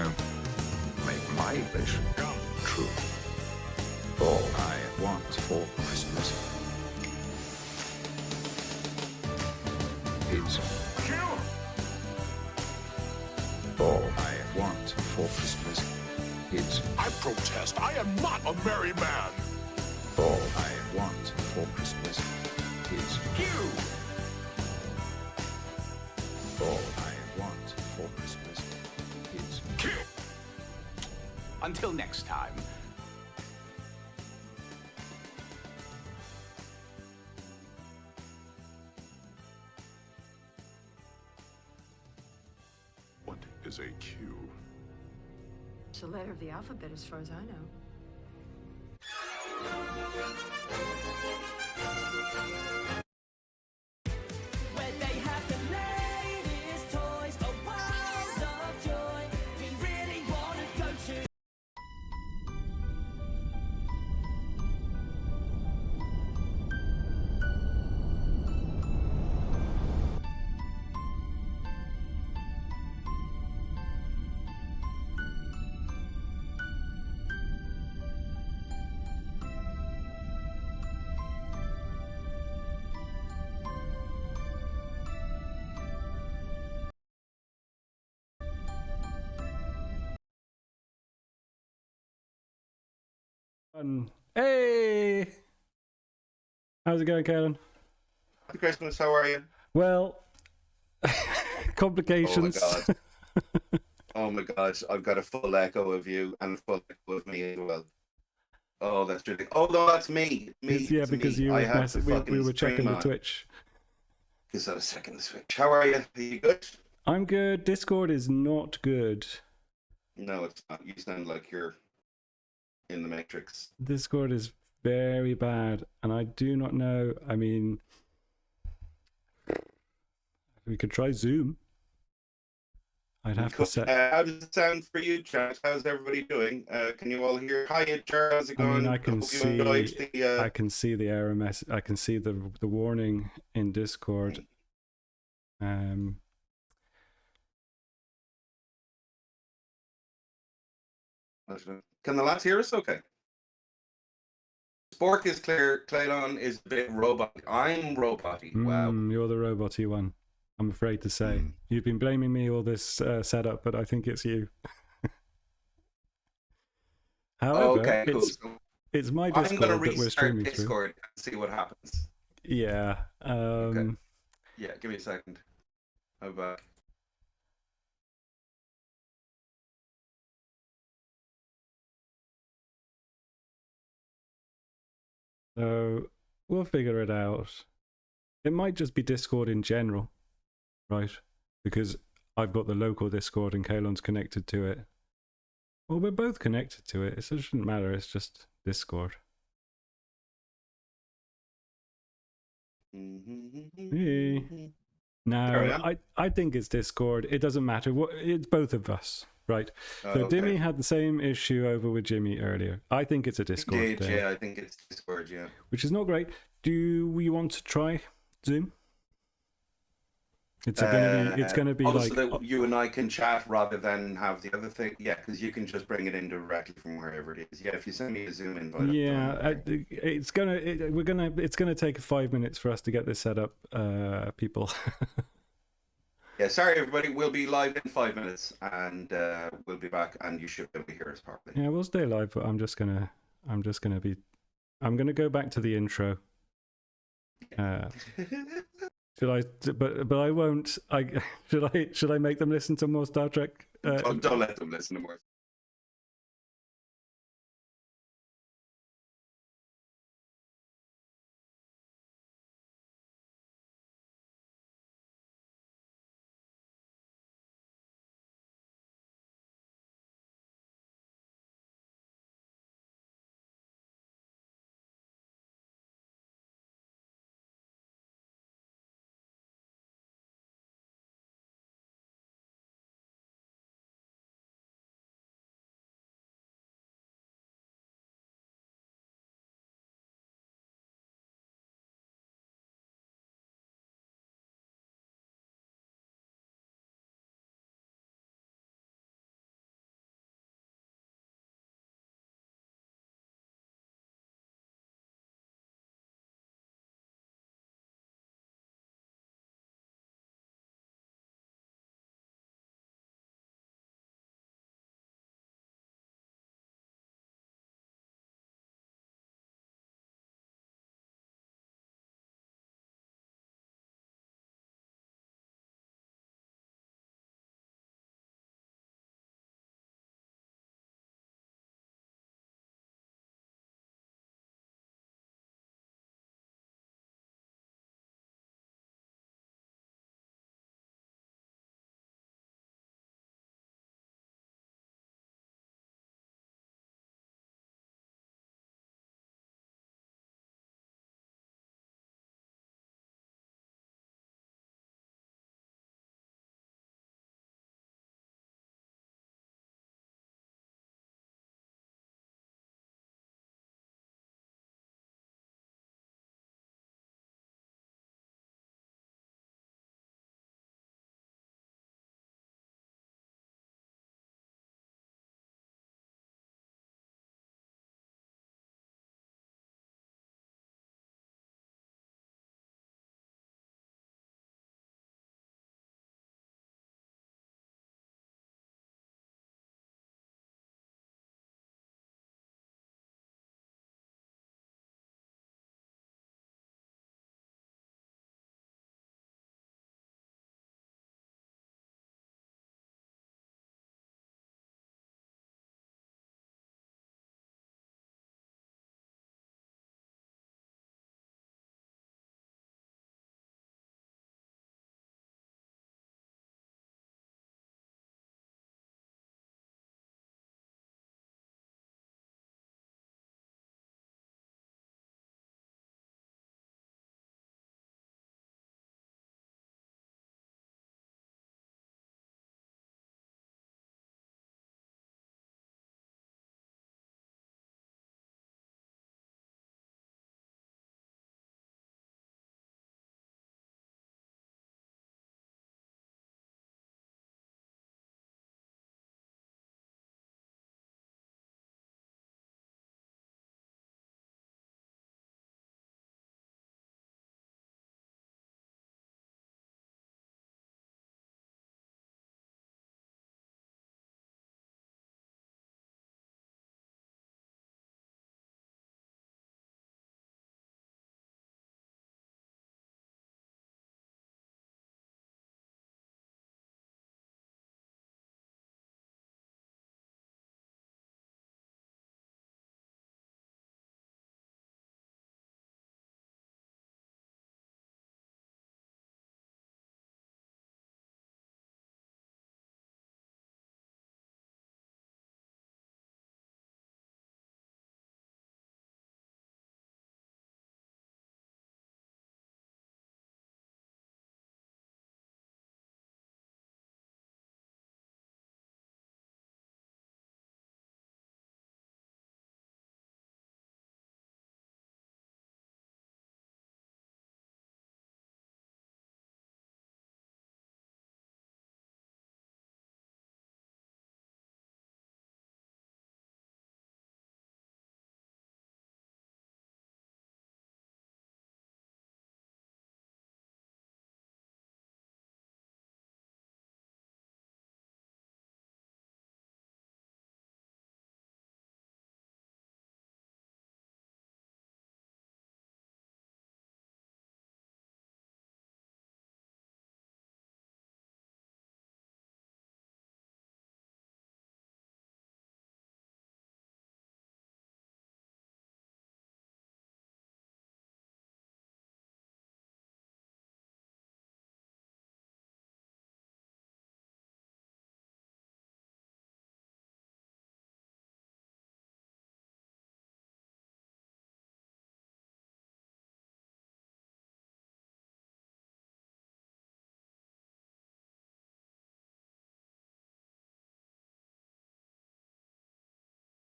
know, make my wish come true. All I want for Christmas is kill. All I want for Christmas is I protest. I am not a merry man. all I want for Christmas is you. All I want for Christmas is Kill. Until next time. What is a Q? It's a letter of the alphabet as far as I know. Where they have the latest toys, a world of joy. We really wanna go to. Hey! How's it going, Kalen? Happy Christmas, how are you? Well, complications. Oh my god. Oh my god, I've got a full echo of you and a full echo of me as well. Oh, that's really. Oh no, that's me. Yeah, it's because me. you I were had to we fucking were checking stream the on. Twitch. Because I was checking the Switch. How are you? Are you good? I'm good. Discord is not good. No, it's not. You sound like you're in the Matrix. Discord is very bad, and I do not know. I mean, we could try Zoom. I'd have to set. How does it sound for you, chat? How's everybody doing? Can you all hear? Hiya, Jar. How's it I going? mean, I can Hope you enjoyed see. the, I can see the error message. I can see the warning in Discord. Can the lads hear us? Okay. Spork is clear. Claylon is a bit robotic. I'm roboty. Wow. You're the roboty one. I'm afraid to say. You've been blaming me all this setup, but I think it's you. However, Okay, cool. it's my I'm going to Discord that we're restart streaming through. Discord and see what happens. Yeah. Okay. Yeah, give me a second. I'm back. So we'll figure it out. It might just be Discord in general, right? Because I've got the local Discord and Kalon's connected to it. Well, we're both connected to it. It shouldn't matter. It's just Discord. Hey. No, I think it's Discord. It doesn't matter. It's both of us, right? So okay. Dimmy had the same issue over with Jimmy earlier. I think it's a Discord Indeed, thing. yeah, I think it's Discord, yeah. Which is not great. Do we want to try Zoom? It's gonna be also like that you and I can chat rather than have the other thing. Yeah, because you can just bring it in directly from wherever it is. Yeah, if you send me a Zoom invite. yeah, it's gonna take 5 minutes for us to get this set up, people. Yeah, sorry everybody. We'll be live in 5 minutes, and we'll be back, and you should be able to hear us properly. Yeah, we'll stay live, but I'm gonna go back to the intro. Should I? But I won't. Should I make them listen to more Star Trek? Don't let them listen to more.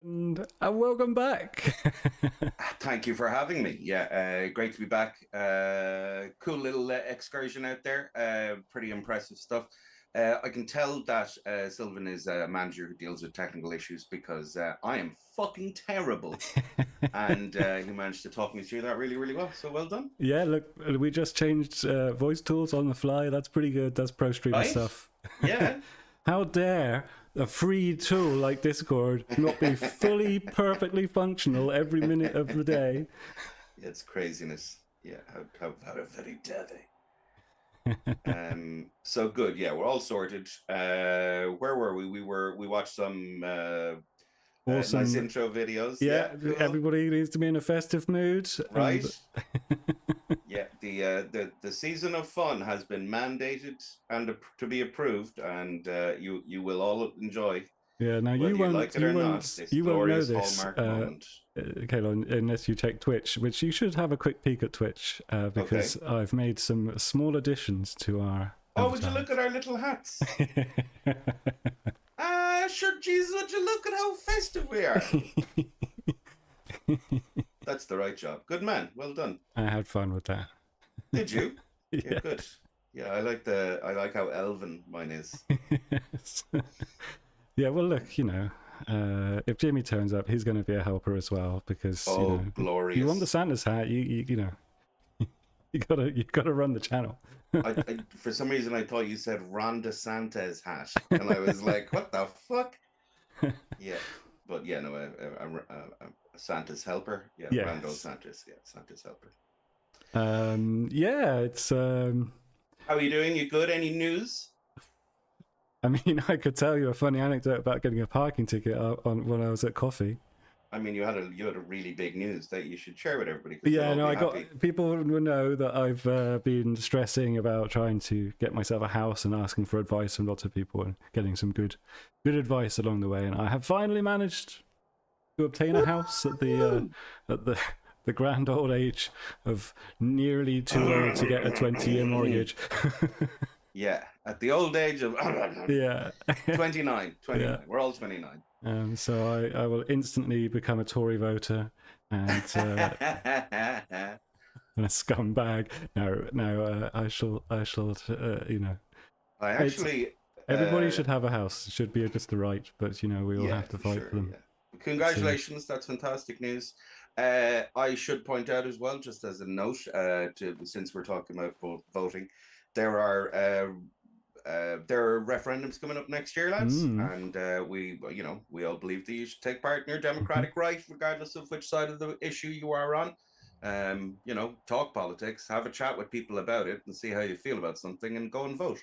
And welcome back. Thank you for having me. Yeah, great to be back. Cool little excursion out there. Pretty impressive stuff. I can tell that Sylvan is a manager who deals with technical issues because I am fucking terrible. And he managed to talk me through that really, really well. So well done. Yeah, look, we just changed voice tools on the fly. That's pretty good. That's pro streamer stuff. Yeah. How dare a free tool like Discord not be fully, perfectly functional every minute of the day? It's craziness. Yeah, how very dirty. So good. Yeah, we're all sorted. Where were we? We watched some Awesome. nice intro videos. Yeah, cool. Everybody needs to be in a festive mood. Right. Yeah, the season of fun has been mandated and to be approved, and you will all enjoy. Yeah, now whether you won't like it or not, this you won't know glorious this, Hallmark moment. Kalon, unless you check Twitch, which you should have a quick peek at Twitch because I've made some small additions to our. Oh, would you look at our little hats? Sure, Jesus, would you look at how festive we are? That's the right job. Good man. Well done. I had fun with that. Did you? Yeah. Good. Yeah, I like how elven mine is. Yes. Yeah, well, look, if Jimmy turns up, he's going to be a helper as well because glorious. you want the Santa's hat, you gotta run the channel. I for some reason I thought you said Ron DeSantis hat, and I was like, what the fuck? Yeah, but yeah, no, Santa's helper. Yeah, yes. Rando Santos. Yeah, Santa's helper. Yeah, it's How are you doing? You good? Any news? I mean, I could tell you a funny anecdote about getting a parking ticket when I was at coffee. I mean, you had a really big news that you should share with everybody. Yeah, no, people will know that I've been stressing about trying to get myself a house and asking for advice from lots of people and getting some good advice along the way. And I have finally managed to obtain a house at the grand old age of nearly too old to get a 20-year mortgage. Yeah, at the old age of 29. Yeah. We're all 29. So I will instantly become a Tory voter and a scumbag. No, I shall. I actually. Everybody should have a house. It should be just the right, but we all have to fight for them. Yeah. Congratulations, that's fantastic news. I should point out as well, just as a note, since we're talking about voting, there are referendums coming up next year, lads, and we all believe that you should take part in your democratic right, regardless of which side of the issue you are on. Talk politics, have a chat with people about it, and see how you feel about something, and go and vote.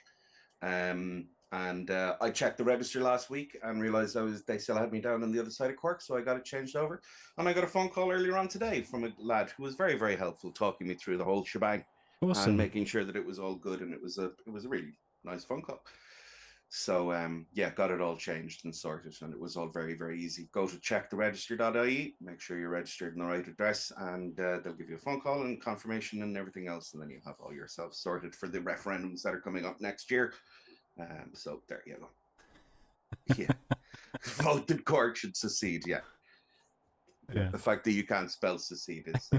And I checked the register last week and realized they still had me down on the other side of Cork, so I got it changed over. And I got a phone call earlier on today from a lad who was very, very helpful, talking me through the whole shebang. Awesome. And making sure that it was all good, and it was a really nice phone call. So got it all changed and sorted, and it was all very, very easy. Go to checktheregister.ie, make sure you're registered in the right address, and they'll give you a phone call and confirmation and everything else, and then you'll have all yourself sorted for the referendums that are coming up next year. So there you go. Yeah. Vote that Cork should secede. Yeah. The fact that you can't spell secede is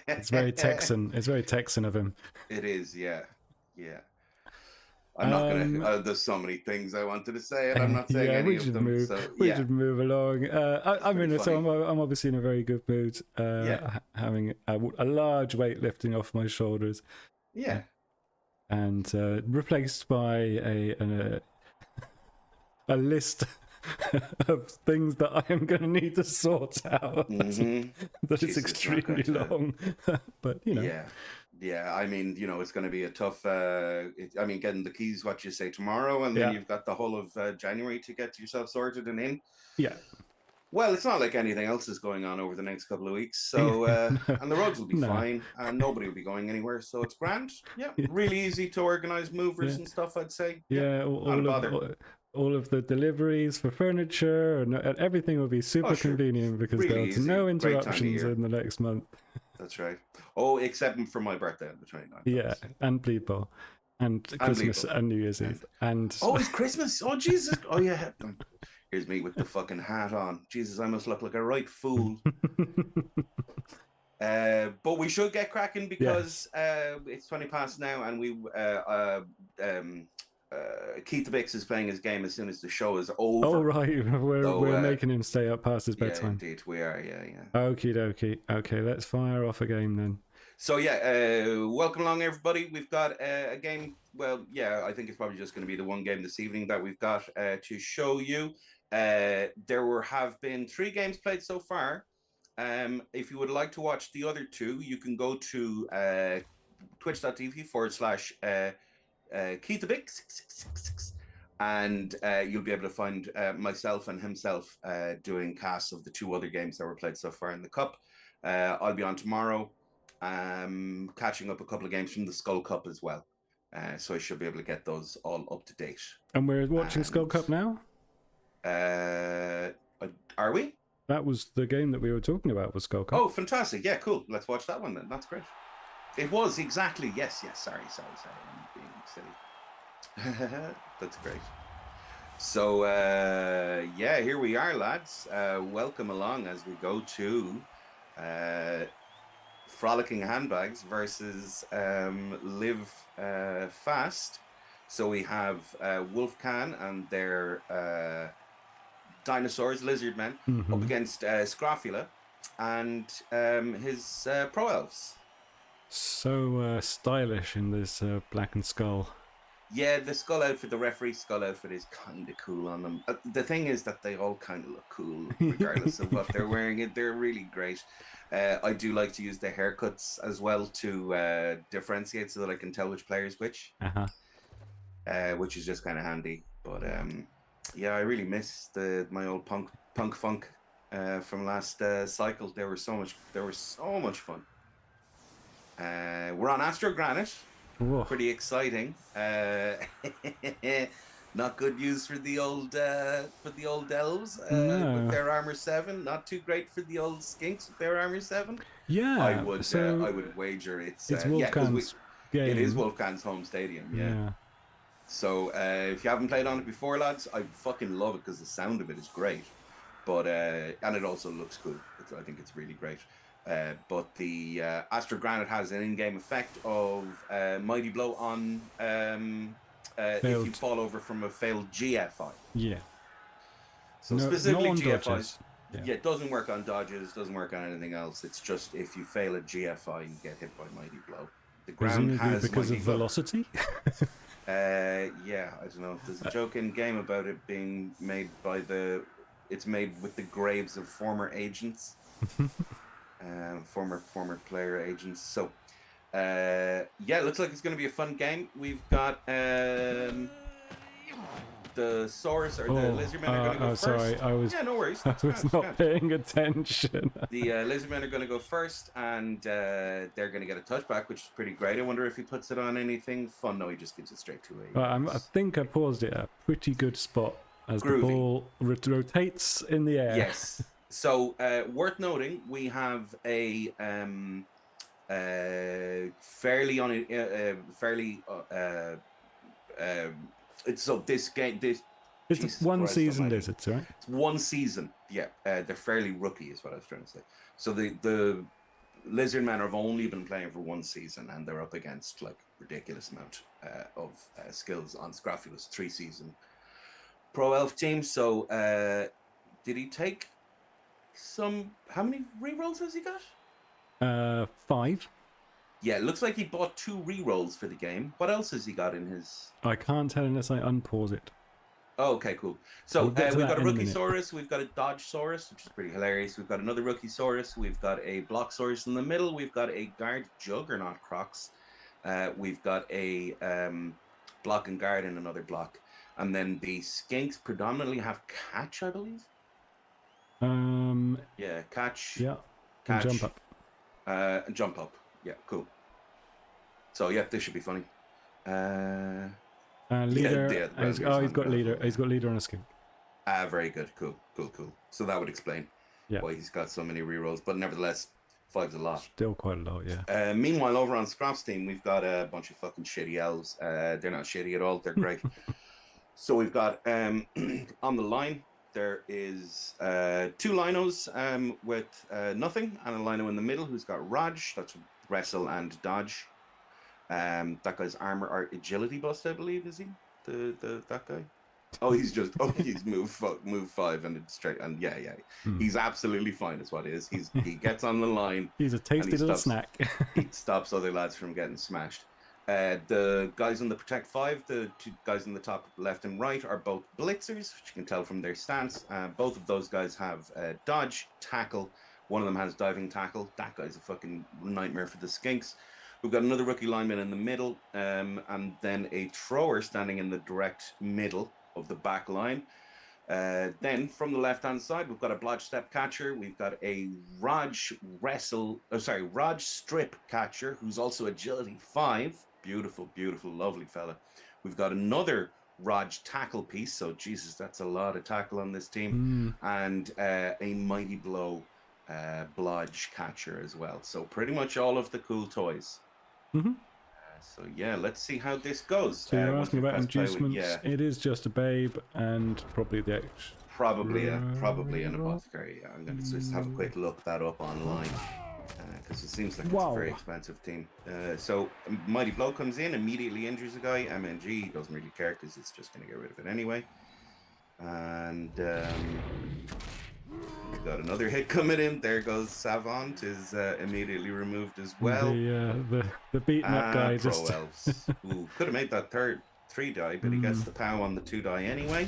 it's very Texan. It's very Texan of him. It is, yeah. I'm not gonna there's so many things I wanted to say, and I'm not saying any of them. We should move along. I'm obviously in a very good mood, having a large weight lifting off my shoulders, and replaced by a list of things that I am going to need to sort out. That is extremely long, but Yeah, I mean, it's going to be a tough. Getting the keys, what you say, tomorrow, and then you've got the whole of January to get yourself sorted and in. Yeah. Well, it's not like anything else is going on over the next couple of weeks, so and the roads will be fine, and nobody will be going anywhere, so it's grand. Yeah, really easy to organise movers and stuff, I'd say. Yeah, all of the deliveries for furniture and everything will be super convenient because really there's no interruptions in the next month. That's right. Oh, except for my birthday on the 29th. Yeah, and Bleepo. And Christmas and New Year's Eve. And it's Christmas. Oh, Jesus. Oh, yeah. Here's me with the fucking hat on. Jesus, I must look like a right fool. But we should get cracking because it's 20 past now, and Keith the Bix is playing his game as soon as the show is over. Oh right, we're making him stay up past his bedtime. Yeah, indeed, we are. Yeah. Okie dokie. Okay, let's fire off a game then. So welcome along, everybody. We've got a game. Well, yeah, I think it's probably just going to be the one game this evening that we've got to show you. There have been 3 games played so far. If you would like to watch the other 2, you can go to twitch.tv/KeithTheBig666, and you'll be able to find myself and himself doing casts of the 2 other games that were played so far in the Cup. I'll be on tomorrow, catching up a couple of games from the Skull Cup as well. So I should be able to get those all up to date. And we're watching Skull Cup now? Are we? That was the game that we were talking about, was Skull Cup. Oh, fantastic. Yeah, cool. Let's watch that one then. That's great. It was, exactly. Yes. Sorry. I'm being silly. That's great. So, here we are, lads. Welcome along as we go to Frolicking Handbags versus Live Fast. So we have Wolfcan and their dinosaurs, lizard men, up against Scrofula and his pro elves. So stylish in this black and skull. Yeah, the skull outfit, the referee skull outfit is kind of cool on them. The thing is that they all kind of look cool, regardless of what they're wearing. They're really great. I do like to use the haircuts as well to differentiate so that I can tell which player is which, which is just kind of handy. But I really miss my old punk funk from last cycle. They were so much fun. We're on Astro Granite. Whoa. Pretty exciting. Not good news for the old elves with their armor 7. Not too great for the old skinks with their armor 7. Yeah, I would wager it's Wolfgan's game. It is Wolfgan's home stadium. Yeah. So if you haven't played on it before, lads, I fucking love it because the sound of it is great. But and it also looks cool. I think it's really great. But the Astro Granite has an in-game effect of Mighty Blow on if you fall over from a failed GFI. Yeah. So specifically GFIs. Yeah, it doesn't work on dodges, doesn't work on anything else. It's just if you fail a GFI, you get hit by Mighty Blow. The ground has because Mighty of Blow. Velocity? I don't know. There's a joke in game about it being made it's made with the graves of former agents. Former player agents. So it looks like it's going to be a fun game. We've got the Saurus or the Lizardmen are going to go first. Sorry, no worries. I was not paying attention. The Lizardmen are going to go first, and they're going to get a touchback, which is pretty great. I wonder if he puts it on anything fun. No, he just gives it straight to a. I think I paused it at a pretty good spot as the ball rotates in the air. Yes. So, worth noting, we have a this game. It's one season lizards, right? It's one season. Yeah, they're fairly rookie, is what I was trying to say. So the lizard men have only been playing for one season, and they're up against like ridiculous amount of skills on Scrofula's 3-season pro elf team. So, did he take how many rerolls has he got? 5. Yeah, it looks like he bought 2 rerolls for the game. What else has he got in his? I can't tell unless I unpause it. Oh, okay, cool. So we've got a Rookie Saurus, we've got a Dodge Saurus, which is pretty hilarious. We've got another Rookie Saurus, we've got a Block Saurus in the middle, we've got a Guard Juggernaut Crocs, we've got a Block and Guard in another block, and then the Skinks predominantly have Catch, I believe. Yeah, Catch. Yeah. Catch. And Jump Up. Jump Up. Yeah, cool. So yeah, this should be funny. Leader. He's got leader. He's got leader on a skink. Very good. Cool. So that would explain why he's got so many rerolls. But nevertheless, 5's a lot. Still quite a lot, yeah. Meanwhile, over on Scrop's team, we've got a bunch of fucking shitty elves. They're not shitty at all. They're great. So we've got on the line, There is 2 linos with nothing, and a lino in the middle who's got Raj. That's wrestle and dodge. That guy's armor or agility bust, I believe, is he? That guy? Oh, he's move 5 and it's straight, and yeah. He's absolutely fine, is what it is. He gets on the line. He's a tasty little snack. He stops other lads from getting smashed. The guys on the Protect 5, the 2 guys in the top left and right, are both blitzers, which you can tell from their stance. Both of those guys have dodge, tackle. One of them has diving tackle. That guy's a fucking nightmare for the skinks. We've got another rookie lineman in the middle, and then a thrower standing in the direct middle of the back line. Then from the left-hand side, we've got a blodge step catcher. We've got a Raj strip catcher, who's also agility 5. Beautiful, lovely fella. We've got another Raj tackle piece. So Jesus, that's a lot of tackle on this team. And a mighty blow blodge catcher as well. So pretty much all of the cool toys. So yeah, let's see how this goes. So you're asking about inducements. It is just a babe and probably the X. Probably an apothecary. Yeah, I'm going to just have a quick look that up online because it seems like it's a very expensive team. So Mighty Blow comes in, immediately injures a guy. MNG doesn't really care because it's just going to get rid of it anyway. And we've got another hit coming in. There goes Savant, is immediately removed as well. The beaten up guy Pro just. Elves. Ooh, could have made that third 3 die, but he gets the POW on the 2 die anyway.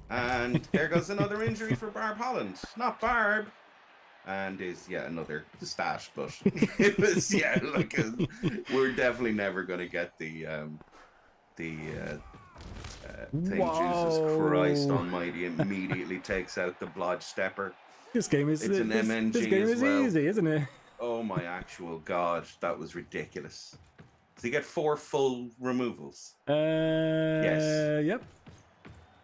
And there goes another injury for Barb Holland. Not Barb. And is another stat, but it was we're definitely never going to get the thing. Jesus Christ Almighty immediately takes out the blodge stepper. This game is an MNG This game is easy, isn't it? Oh my actual god, that was ridiculous. Does he get 4 full removals? Yes.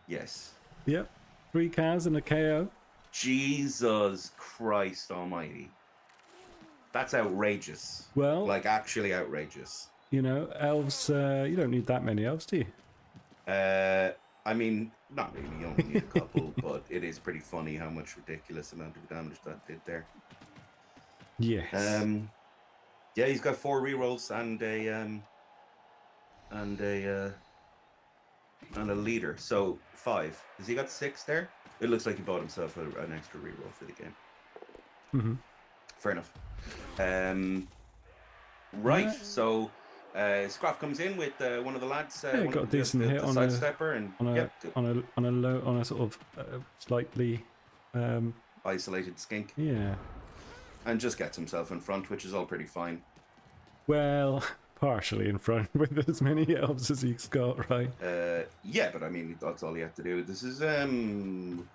Yes. Yep. 3 cows and a KO. Jesus Christ Almighty. That's outrageous. Well, like actually outrageous. You know, elves. You don't need that many elves, do you? I mean, not really. You only need a couple, but it is pretty funny how much ridiculous amount of damage that did there. Yes. Yeah, he's got 4 rerolls and a leader, so 5. Has he got 6 there? It looks like he bought himself an extra reroll for the game. Fair enough. Right, so Scruff comes in with one of the lads. Got a decent hit on sidestepper and on a sort of slightly isolated skink. Yeah, and just gets himself in front, which is all pretty fine. Well, partially in front with as many elves as he's got, right? Yeah, but I mean that's all you have to do. This is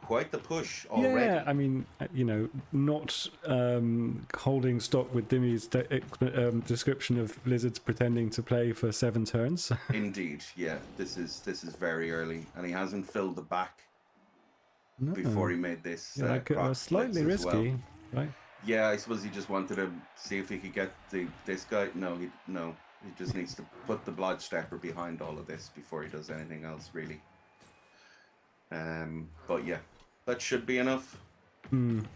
quite the push already. Yeah, I mean, you know, not holding stock with Dimmy's description of lizards pretending to play for 7 turns. Indeed, yeah. This is very early, and he hasn't filled the back before he made this. Slightly risky, right? Yeah, I suppose he just wanted to see if he could get this guy. No. He just needs to put the blodge stepper behind all of this before he does anything else, really. But yeah, that should be enough. And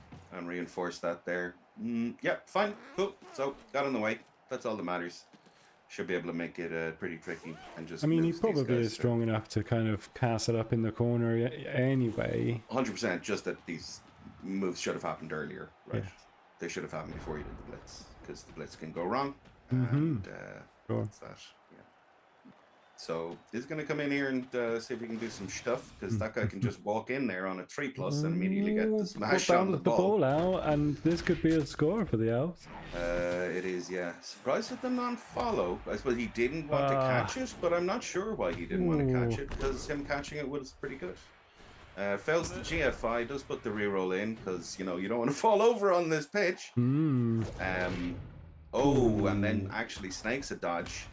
reinforce that there. Yeah, fine, cool. So got in the way. That's all that matters. Should be able to make it pretty tricky and just. I mean, he probably is strong enough to kind of castle up in the corner anyway. 100%. Just that these moves should have happened earlier, right? Yes. They should have happened before you did the blitz, because the blitz can go wrong. And Sure. that's that. Yeah. So he's going to come in here and see if he can do some stuff, because that guy can just walk in there on a 3+ and immediately get the smash on the ball out, and this could be a score for the elves. It is, yeah. Surprised at the non-follow. I suppose he didn't want to catch it, but I'm not sure why he didn't want to catch it, because him catching it was pretty good. Fails the GFI, does put the reroll in, because, you know, you don't want to fall over on this pitch. And then actually snakes a dodge.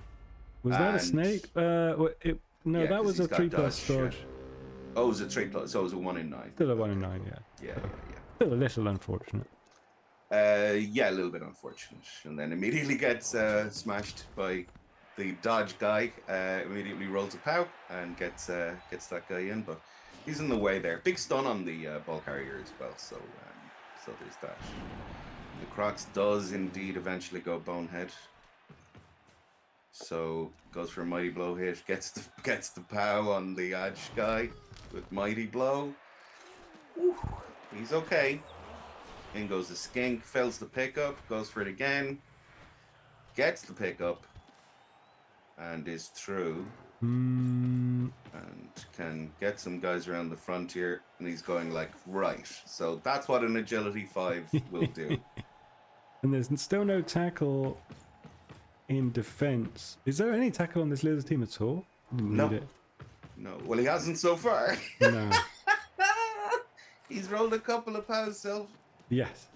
Was that a snake? No, that was a 3+ dodge. Oh, it was a 3+, so it was a 1 in 9. Still a 1 in 9, yeah. Yeah. Still a little unfortunate. Yeah, a little bit unfortunate. And then immediately gets smashed by the dodge guy. Immediately rolls a POW and gets that guy in. But He's in the way there. Big stun on the ball carrier as well. So there's that. The Crocs does indeed eventually go bonehead. So goes for a mighty blow hit. Gets the pow on the edge guy with mighty blow. Whew. He's okay. In goes the skink. Fails the pickup. Goes for it again. Gets the pickup. And is through. And can get some guys around the front here. And he's going like, right. So that's what an agility 5 will do. And there's still no tackle in defense. Is there any tackle on this Lizard team at all? No. Need it. No. Well, he hasn't so far. No. He's rolled a couple of pows, Sylv. Yes.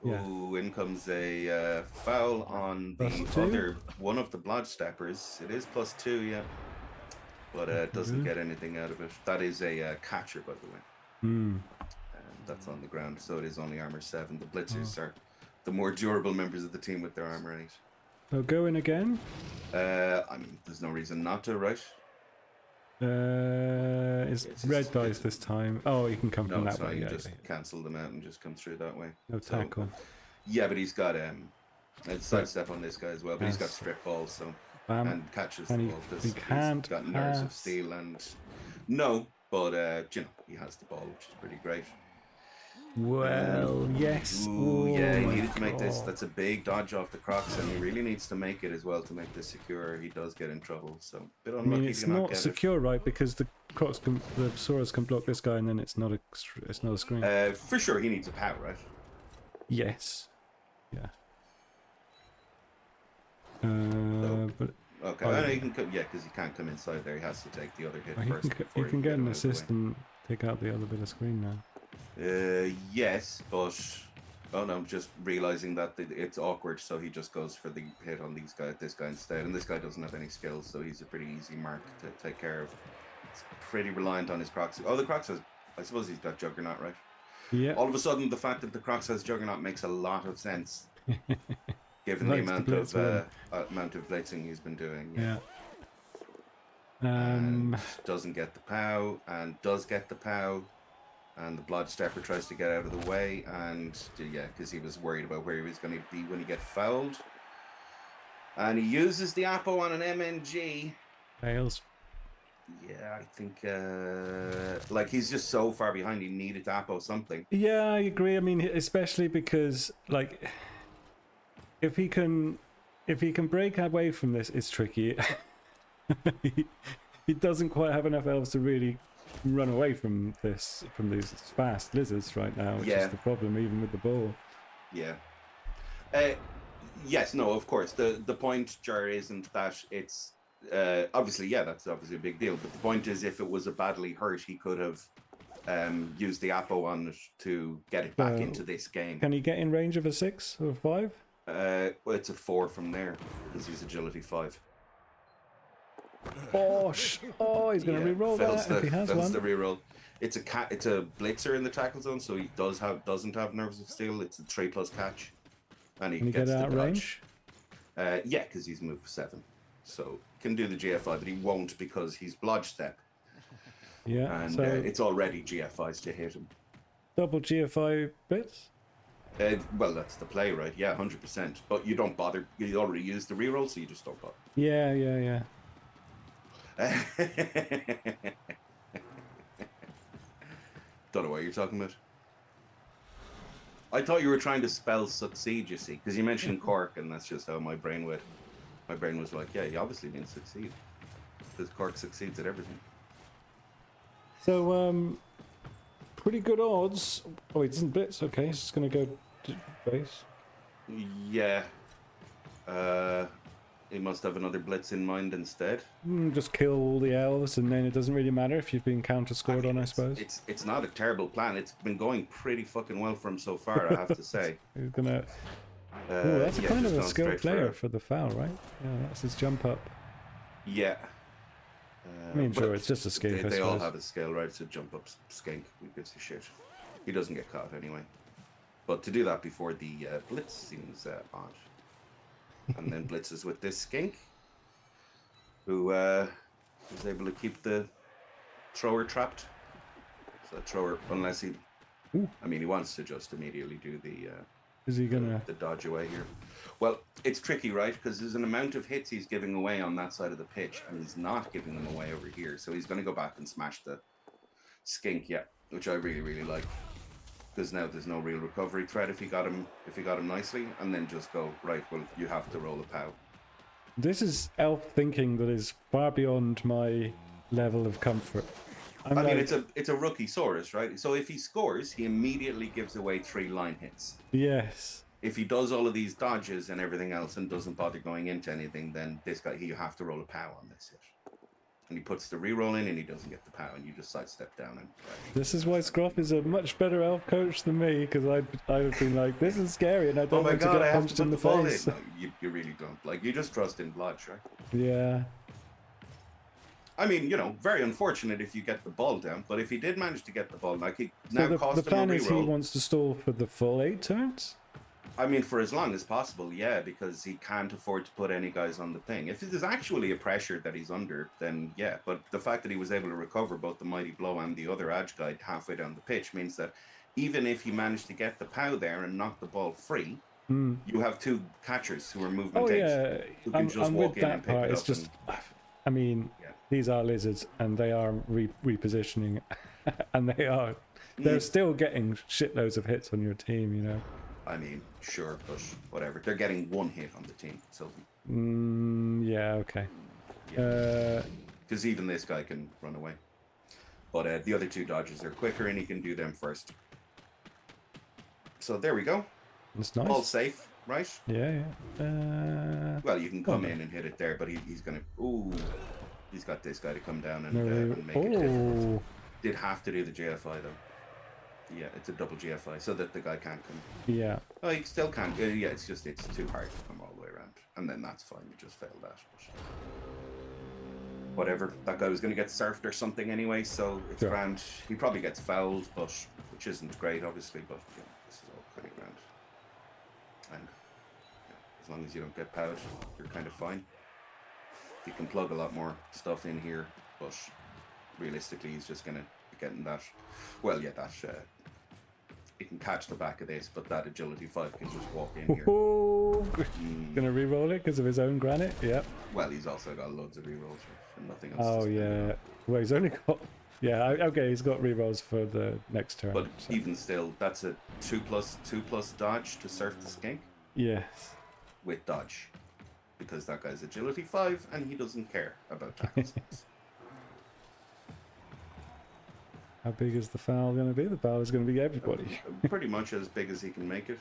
Yeah. Ooh, in comes a foul on the +2? other one of the Blodge Steppers. It is +2, yeah. But doesn't get anything out of it. That is a catcher, by the way. And that's on the ground, so it is only armor 7. The Blitzers are the more durable members of the team with their armor 8. So go in again? I mean, there's no reason not to, right? It's red dice this time. Oh, you can come No, from it's that not. way. You Yeah, just yeah. cancel them out and just come through that way. No tackle. Yeah, but he's got a sidestep on this guy as well. But he's got strip balls, so and catches the and ball. he can't He's got nerves of pass. steel and no, but you know, he has the ball, which is pretty great. Well, yes. Ooh, Oh yeah, he my needed to make this. God. That's a big dodge off the Crocs, and he really needs to make it as well to make this secure. He does get in trouble, so a bit I unlucky mean, it's to not not get secure, right? Because the Crocs the Saurus can block this guy, and then it's not a screen. it. For sure, he needs a power, right? Yes. Yeah. But Okay, Oh, I know yeah. he can come, yeah, because he can't come inside there. He has to take the other hit he first. can, before he can can get an out of the way. assist and take out the other bit of screen now. Yes, but oh no, I'm just realizing that it's awkward, so he just goes for the hit on this guy instead, and this guy doesn't have any skills, so he's a pretty easy mark to take care of. It's pretty reliant on his Crocs. Oh, the Crocs has, I suppose he's got Juggernaut, right? Yeah. All of a sudden, the fact that the Crocs has Juggernaut makes a lot of sense, given the Likes to amount blitz of blitzing he's been doing. Yeah. And doesn't get the pow, and does get the pow, and the Blood Stepper tries to get out of the way, and yeah, because he was worried about where he was going to be when he gets fouled, and he uses the Apo on an MNG. Fails. Yeah, I think like he's just so far behind. He needed to Apo something. Yeah, I agree. I mean, especially because like if he can break away from this, it's tricky. he doesn't quite have enough elves to really run away from these fast lizards right now, which is the problem, even with the ball. Yeah. Yes. No. Of course. The point, Jar, isn't that it's obviously, yeah, that's obviously a big deal. But the point is, if it was a badly hurt, he could have used the Apo on it to get it back into this game. Can he get in range of a 6 or 5? Well, it's a 4 from there because he's agility 5. Oh, he's going to re-roll that if he has one. The reroll. It's a blitzer in the tackle zone, so he doesn't have nerves of steel. It's a 3+ catch, and he Can he gets get the out dodge. range? Yeah, because he's moved 7, so can do the GFI, but he won't because he's Blodge Step, Yeah, and so it's already GFIs to hit him. double GFI bits? Well, that's the play, right? Yeah, 100%. But you don't bother. You already used the reroll, so you just don't bother. Yeah. Don't know what you're talking about. I thought you were trying to spell succeed, you see, because you mentioned Cork, and that's just how my brain went. My brain was like, yeah, you obviously mean succeed. Because Cork succeeds at everything. So, pretty good odds. Oh, he doesn't blitz. Okay, it's just going to go to base. Yeah. He must have another blitz in mind instead. Just kill all the elves, and then it doesn't really matter if you've been counter-scored on, I suppose. It's not a terrible plan. It's been going pretty fucking well for him so far, I have to say. He's going to... Oh, that's yeah, kind just of a going skilled straight for player it. for the foul, right? Yeah, that's his jump up. Yeah. I mean, sure, but it's just a skink, I They all suppose. have a skill, right? It's a jump up skink. Who gives a shit? He doesn't get caught anyway. But to do that before the blitz seems odd. And then blitzes with this skink, who is able to keep the thrower trapped. So thrower, unless he, Ooh. I mean, he wants to just immediately do the Is he gonna? the dodge away here. Well, it's tricky, right? Because there's an amount of hits he's giving away on that side of the pitch, and he's not giving them away over here. So he's going to go back and smash the skink, yeah, which I really, really like. Because now there's no real recovery threat if he got him nicely, and then just go right. Well, you have to roll a pow. This is elf thinking that is far beyond my level of comfort. I mean, it's a rookie Saurus, right? So if he scores, he immediately gives away 3 line hits. Yes. If he does all of these dodges and everything else and doesn't bother going into anything, then this guy, you have to roll a pow on this hit. And he puts the reroll in and he doesn't get the pow, and you just sidestep down. And This is why Scruff is a much better elf coach than me, because I've been like, this is scary and I don't want to get punched in the face. No, you really don't. Like, you just trust in Blodge, right? Yeah. I mean, you know, very unfortunate if you get the ball down, but if he did manage to get the ball, like he So now cost the him a plan is he reroll. wants to stall for the full 8 turns? I mean, for as long as possible, yeah, because he can't afford to put any guys on the thing. If there's actually a pressure that he's under, then yeah. But the fact that he was able to recover both the Mighty Blow and the other Edge guy halfway down the pitch means that even if he managed to get the pow there and knock the ball free, you have 2 catchers who are movement Oh aids yeah, who can just I'm walk with in and that pick part. it It's up. just, I mean, Yeah. these are lizards and they are repositioning, and they're still getting shitloads of hits on your team, you know. I mean, sure, but whatever. They're getting 1 hit on the team, so Yeah, okay. because even this guy can run away. But the other 2 dodges are quicker, and he can do them first. So there we go. It's nice. All safe, right? Yeah. Well, you can come in and hit it there, but he's gonna. Ooh, he's got this guy to come down and make it difficult. Did have to do the GFI though. Yeah, it's a double GFI so that the guy can't come. Yeah. Oh, he still can't. Yeah, it's too hard to come all the way around, and then that's fine. You just failed that. But whatever. That guy was going to get surfed or something anyway, so it's grand. He probably gets fouled, but which isn't great, obviously. But you know, this is all pretty grand. And yeah, as long as you don't get powed, you're kind of fine. You can plug a lot more stuff in here, but realistically, he's just going to be getting that. Well, yeah, that. He can catch the back of this, but that agility 5 can just walk in here. Gonna re-roll it because of his own granite. Yep. Well, he's also got loads of rerolls and nothing else. Oh yeah. Well, he's only got. Yeah. Okay. He's got rerolls for the next turn. But so. even still, that's a 2+2+ dodge to surf the skink Yes. with dodge, because that guy's agility 5 and he doesn't care about tackle sticks. How big is the foul going to be? The foul is going to be everybody. Pretty much as big as he can make it.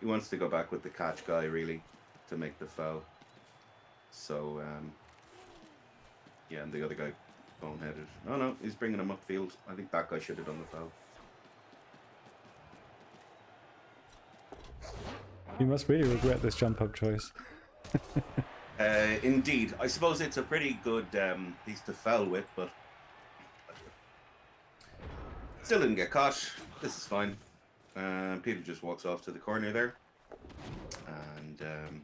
He wants to go back with the catch guy, really, to make the foul. So, yeah, and the other guy boneheaded. Oh no, he's bringing him upfield. I think that guy should have done the foul. You must really regret this jump up choice. Indeed. I suppose it's a pretty good piece to foul with, but still didn't get caught. This is fine. Peter just walks off to the corner there. And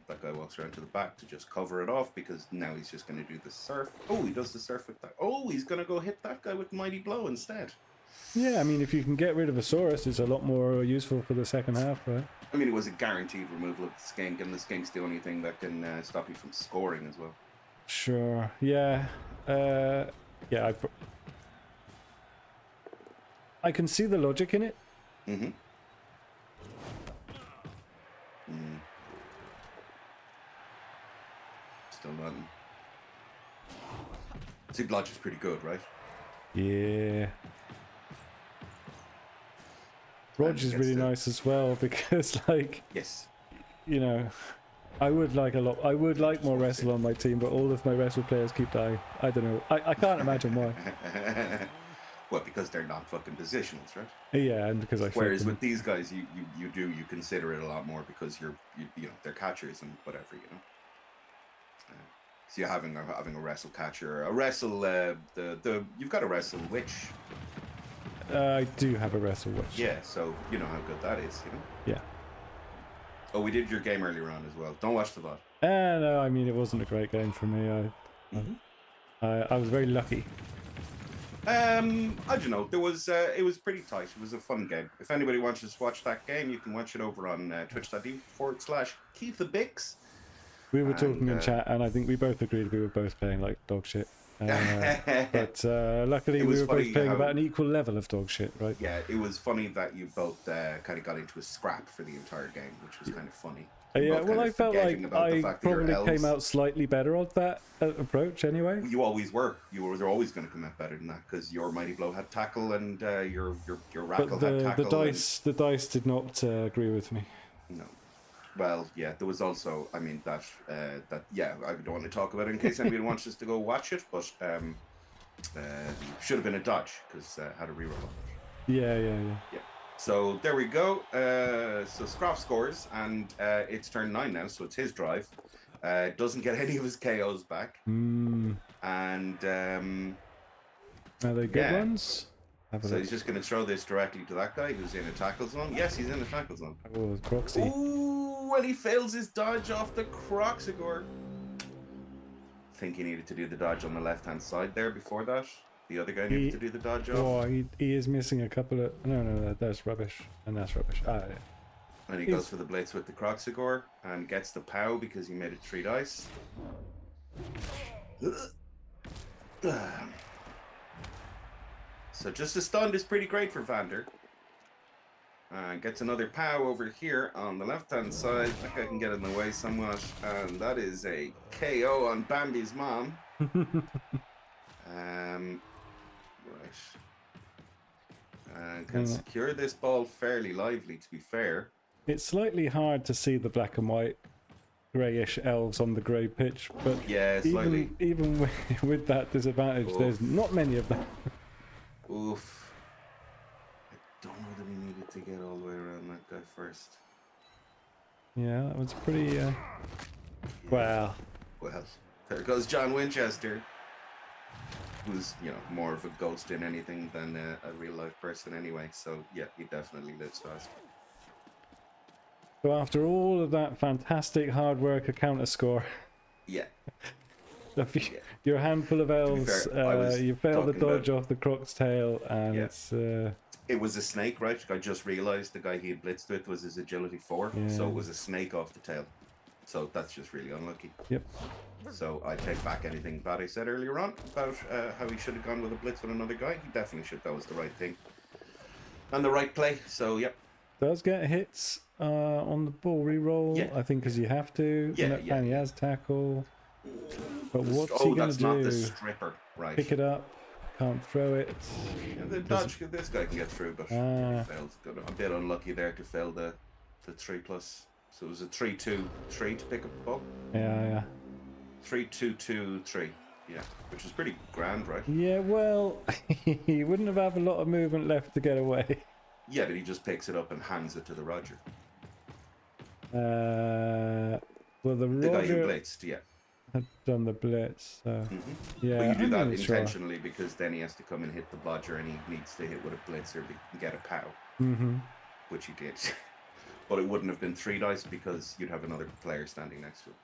that guy walks around to the back to just cover it off, because now he's just going to do the surf. Oh, he does the surf with that. Oh, he's going to go hit that guy with Mighty Blow instead. Yeah, I mean, if you can get rid of a Saurus, it's a lot more useful for the second half, right? I mean, it was a guaranteed removal of the skink, and the skink's the only thing that can stop you from scoring as well. Sure. Yeah. Yeah. I can see the logic in it. Mm-hmm. Still nothing. See, Blodge is pretty good, right? Yeah. Rog is really nice as well, because, like, Yes. you know, I would like more wrestle on my team, but all of my wrestle players keep dying. I don't know. I can't imagine why. Well, because they're not fucking positionals, right? Yeah, and because I. Whereas with these guys, you consider it a lot more, because you know they're catchers and whatever, you know. So you're having a wrestle catcher, a wrestle you've got a wrestle witch. I do have a wrestle witch. Yeah, so you know how good that is, you know. Yeah. Oh, we did your game earlier on as well. Don't watch the VOD. No, I mean, it wasn't a great game for me. I was very lucky. I don't know. There was it was pretty tight. It was a fun game. If anybody wants to watch that game, you can watch it over on twitch.tv/KeithTheBix. We were talking in And, chat, and I think we both agreed we were both playing like dog shit. But luckily, It we was were funny both playing how- about an equal level of dog shit, right? Yeah, it was funny that you both kind of got into a scrap for the entire game, which was kind of funny. Yeah, Both well, kind I of felt forgetting like about the I fact that you're probably came elves. out slightly better on that approach anyway. You always were. They're always going to come out better than that because your Mighty Blow had tackle and your Rackle But had the tackle. the dice did not agree with me. No. Well, yeah, there was also, I mean, that yeah, I don't want to talk about it in case anybody wants us to go watch it, but should have been a dodge because had a reroll on it. Yeah. So there we go. So Scroff scores, and it's turn 9 now, so it's his drive. Doesn't get any of his KOs back. And Are they good Yeah. ones? Have a so look. he's just going to throw this directly to that guy who's in a tackle zone. Yes, he's in a tackle zone. Oh, Croxy. Ooh, well, he fails his dodge off the Croxigore. Think he needed to do the dodge on the left-hand side there before that. The other guy needed to do the dodge off. Oh, he is missing a couple of... No, that's rubbish. And that's rubbish. Ah, yeah. And he goes for the blitz with the Croxigore and gets the POW because he made it 3 dice. So just a stunned is pretty great for Vander. Gets another POW over here on the left-hand side. That guy can get in the way somewhat. And that is a KO on Bambi's mom. Right. And can secure this ball fairly lively, to be fair. It's slightly hard to see the black and white greyish elves on the grey pitch, but Yeah, slightly. even with that disadvantage, there's not many of them. Oof. I don't know that he needed to get all the way around that guy first. Yeah, that was pretty... Well, Well, there goes John Winchester, who's, you know, more of a ghost in anything than a real-life person anyway. So, yeah, he definitely lives fast. so after all of that fantastic hard work, a counter score. Yeah. Your handful of elves, fair, you failed the talking about- dodge off the croc's tail, and Yeah. it's... It was a snake, right? I just realized the guy he had blitzed with was his agility 4, so Yeah. it was a snake off the tail. So that's just really unlucky. Yep. So I take back anything bad I said earlier on about how he should have gone with a blitz with another guy. He definitely should. That was the right thing. And the right play. So, yep. Does get hits on the ball reroll, Yeah. I think, because you have to. Yeah, And he has tackle. But what's Oh, he going that's to not do? the stripper. Right. Pick it up. Can't throw it. Yeah, the dodge, this guy can get through, but he failed. Got a bit unlucky there to fail the 3+. So it was a 3-2-3 to pick up the ball. Yeah. 3-2-2-3. Yeah, which is pretty grand, right? Yeah, well, he wouldn't have had a lot of movement left to get away. Yeah, but he just picks it up and hands it to the Roger. Well, the The guy who Roger blitzed, yeah. had done the blitz, so... Yeah, But you do I'm that not sure. intentionally because then he has to come and hit the blodger and he needs to hit with a blitzer to get a POW, which he did. But it wouldn't have been 3 dice because you'd have another player standing next to him.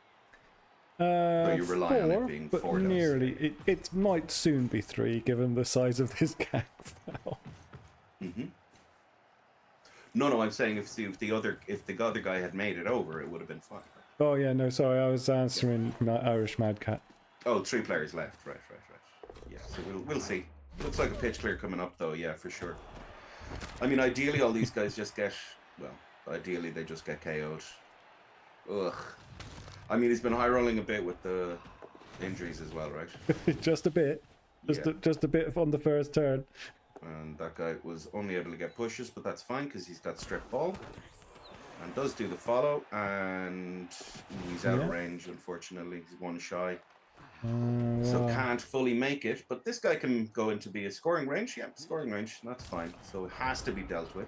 So you rely on it being but 4 dice. nearly. It might soon be 3, given the size of this gang now. No, I'm saying if the other guy had made it over, it would have been 5. Oh yeah, no, sorry, I was answering Irish Mad Cat. Oh, 3 players left. Right. Yeah, so we'll see. Looks like a pitch clear coming up though. Yeah, for sure. I mean, ideally, all these guys just get ideally they just get KO'd. Ugh. I mean, he's been high rolling a bit with the injuries as well, right? Just a bit. Just a bit on the first turn. And that guy was only able to get pushes, but that's fine because he's got strip ball. And does do the follow, and he's out of range, unfortunately. He's 1 shy. So can't fully make it, but this guy can go into be a scoring range. Yeah, scoring range, that's fine. So it has to be dealt with.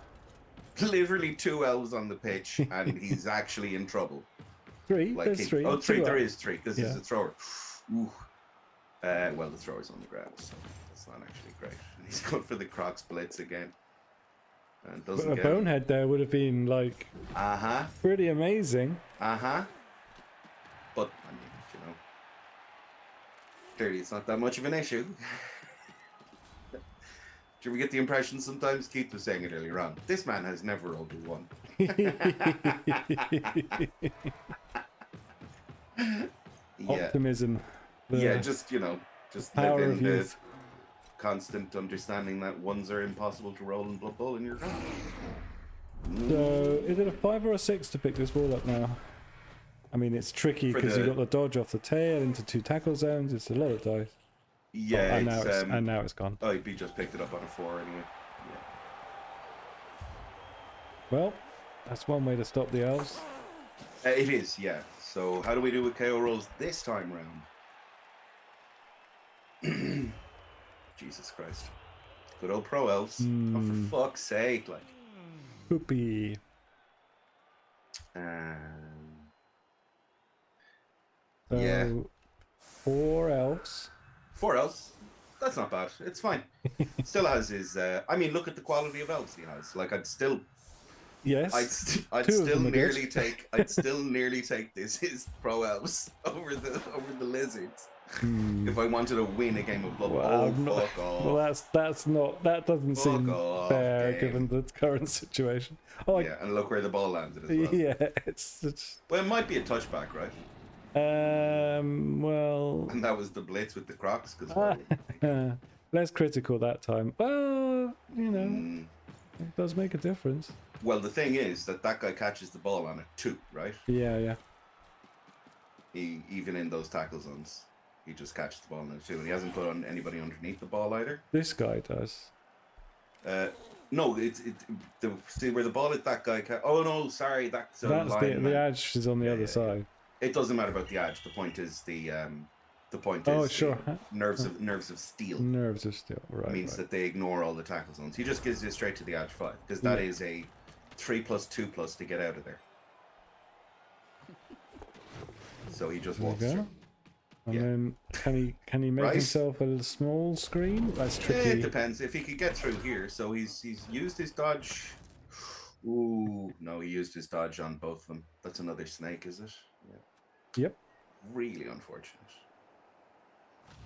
Literally 2 elves on the pitch, and he's actually in trouble. 3, Like there's 3. Oh, 3, Two there up. is 3, because he's a thrower. Ooh. Well, the thrower's on the ground, so that's not actually great. And he's going for the Crocs blitz again. And doesn't But a get bonehead there would have been, like, pretty amazing. But, I mean, you know, clearly it's not that much of an issue. Do you ever get the impression sometimes? Keith was saying it earlier on. This man has never rolled a 1. Yeah. Optimism. Yeah, just, you know, just live Power in of the youth. constant understanding that ones are impossible to roll in Blood Bowl and you're gone. So, is it a 5 or a 6 to pick this ball up now? I mean, it's tricky For because you the- got the dodge off the tail into 2 tackle zones. It's a lot of dice. Yeah, and it's, now it's gone. oh, he just picked it up on a 4 anyway. Well, that's one way to stop the elves. It is, yeah. So how do we do with KO rolls this time round? Jesus Christ. Good old pro elves. Oh, for fuck's sake, like. Poopy. So, Yeah. 4 elves. 4 elves. That's not bad. It's fine. Still has his. I mean, look at the quality of elves he has. Like, I'd Yes. I'd Two of still them are good. nearly take. I'd still nearly take his pro elves over the lizards if I wanted to win a game of Blood Bowl. Well, Oh, fuck off. well, that's not. That doesn't Fuck seem off, fair game. given the current situation. Oh, Yeah, and look where the ball landed as well. yeah. It's. Well, it might be a touchback, right? Well. And that was the blitz with the Crocs, because Less critical that time. Well, you know, it does make a difference. well, the thing is that guy catches the ball on it too, right? Yeah. Even in those tackle zones, he just catches the ball on it too, and he hasn't put on anybody underneath the ball either. This guy does. No, see where the ball is. That guy. Oh no, sorry, that's a That's line. the edge is on the other yeah. side. It doesn't matter about the edge. The point is the point Oh, is sure. nerves of steel. Nerves are still right. means right. that they ignore all the tackle zones. He just gives you straight to the edge 5 because that is a 3+2+ to get out of there. So he just There you walks go. through. And Yeah. then can he make Right. himself a small screen? That's It tricky. depends if he could get through here. So he's used his dodge. Ooh, no, he used his dodge on both of them. That's another snake, is it? Yeah. Yep. Really unfortunate.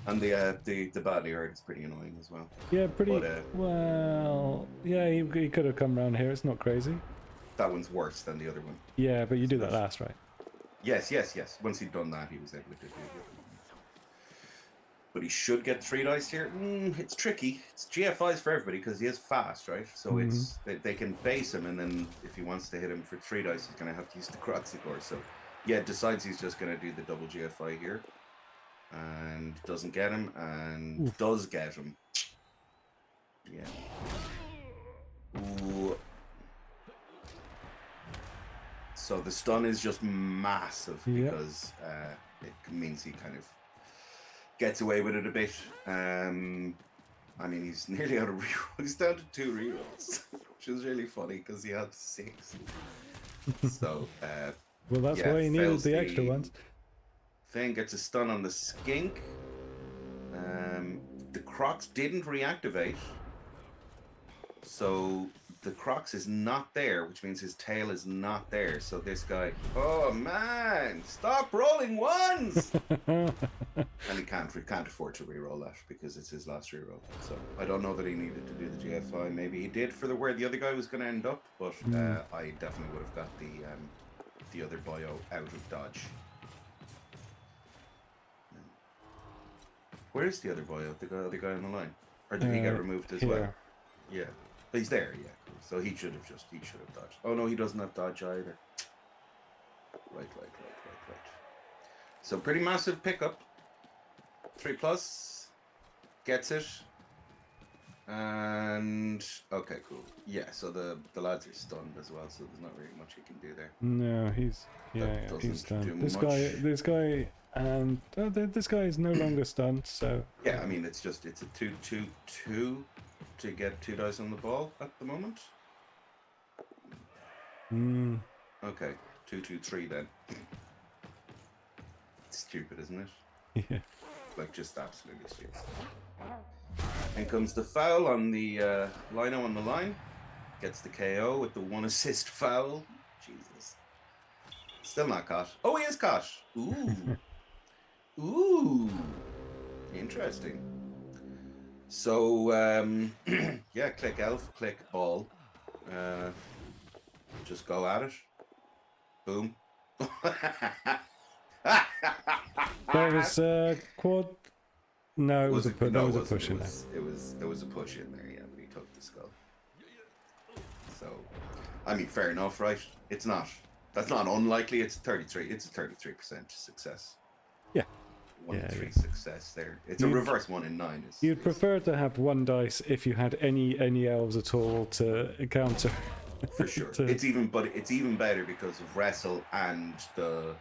And the badly hurt is pretty annoying as well. Yeah, pretty. But, well, yeah, he could have come around here. It's not crazy. That one's worse than the other one. Yeah, but you do that last, right? Yes. Once he'd done that, he was able to do the other one. But he should get 3 dice here. It's tricky. It's GFIs for everybody because he is fast, right? So it's they can base him, and then if he wants to hit him for 3 dice, he's going to have to use the Croxicore. So yeah, decides he's just going to do the double GFI here. And doesn't get him, and does get him. Yeah. Ooh. So the stun is just massive because it means he kind of gets away with it a bit. I mean, he's nearly out of rerolls. He's down to 2 rerolls, which is really funny because he had 6. So, Well, that's yeah, why he needed fails the extra ones. Thing gets a stun on the skink. The Crocs didn't reactivate. So the Crocs is not there, which means his tail is not there. So this guy, oh man, stop rolling ones! And he can't afford to reroll that because it's his last reroll. So I don't know that he needed to do the GFI. Maybe he did for where the other guy was going to end up, but I definitely would have got the other boyo out of dodge. Where is the other boyo? The other guy on the line, or did he get removed as well? Here. Yeah, but he's there. Yeah, cool. So he should have dodged. Oh no, he doesn't have dodge either. Right. So pretty massive pickup. 3+ gets it, and okay, cool. Yeah, so the lads are stunned as well, so there's not really much he can do there. No, he's doesn't stunned. do This much. guy, and this guy is no longer stunned. So Yeah, I mean it's a 2-2-2 to get 2 dice on the ball at the moment. Okay, 2-2-3 then. It's stupid, isn't it? yeah. Like just absolutely stupid. And comes the foul on the Lino on the line. Gets the KO with the 1 assist foul. Jesus. Still not caught. Oh, he is caught. Ooh. Ooh. Interesting. So yeah, click elf, click ball. Just go at it. Boom. That was quad. No, it was a push. There was a push in there. There was a push in there, yeah, but he took the skull. So, I mean, fair enough, right? It's not. That's not unlikely. It's 33. It's a 33% success. Yeah. 1 in Yeah, 3 yeah. success there. It's a reverse 1 in 9. You'd prefer to have one dice if you had any elves at all to counter. For sure. It's even better because of wrestle and the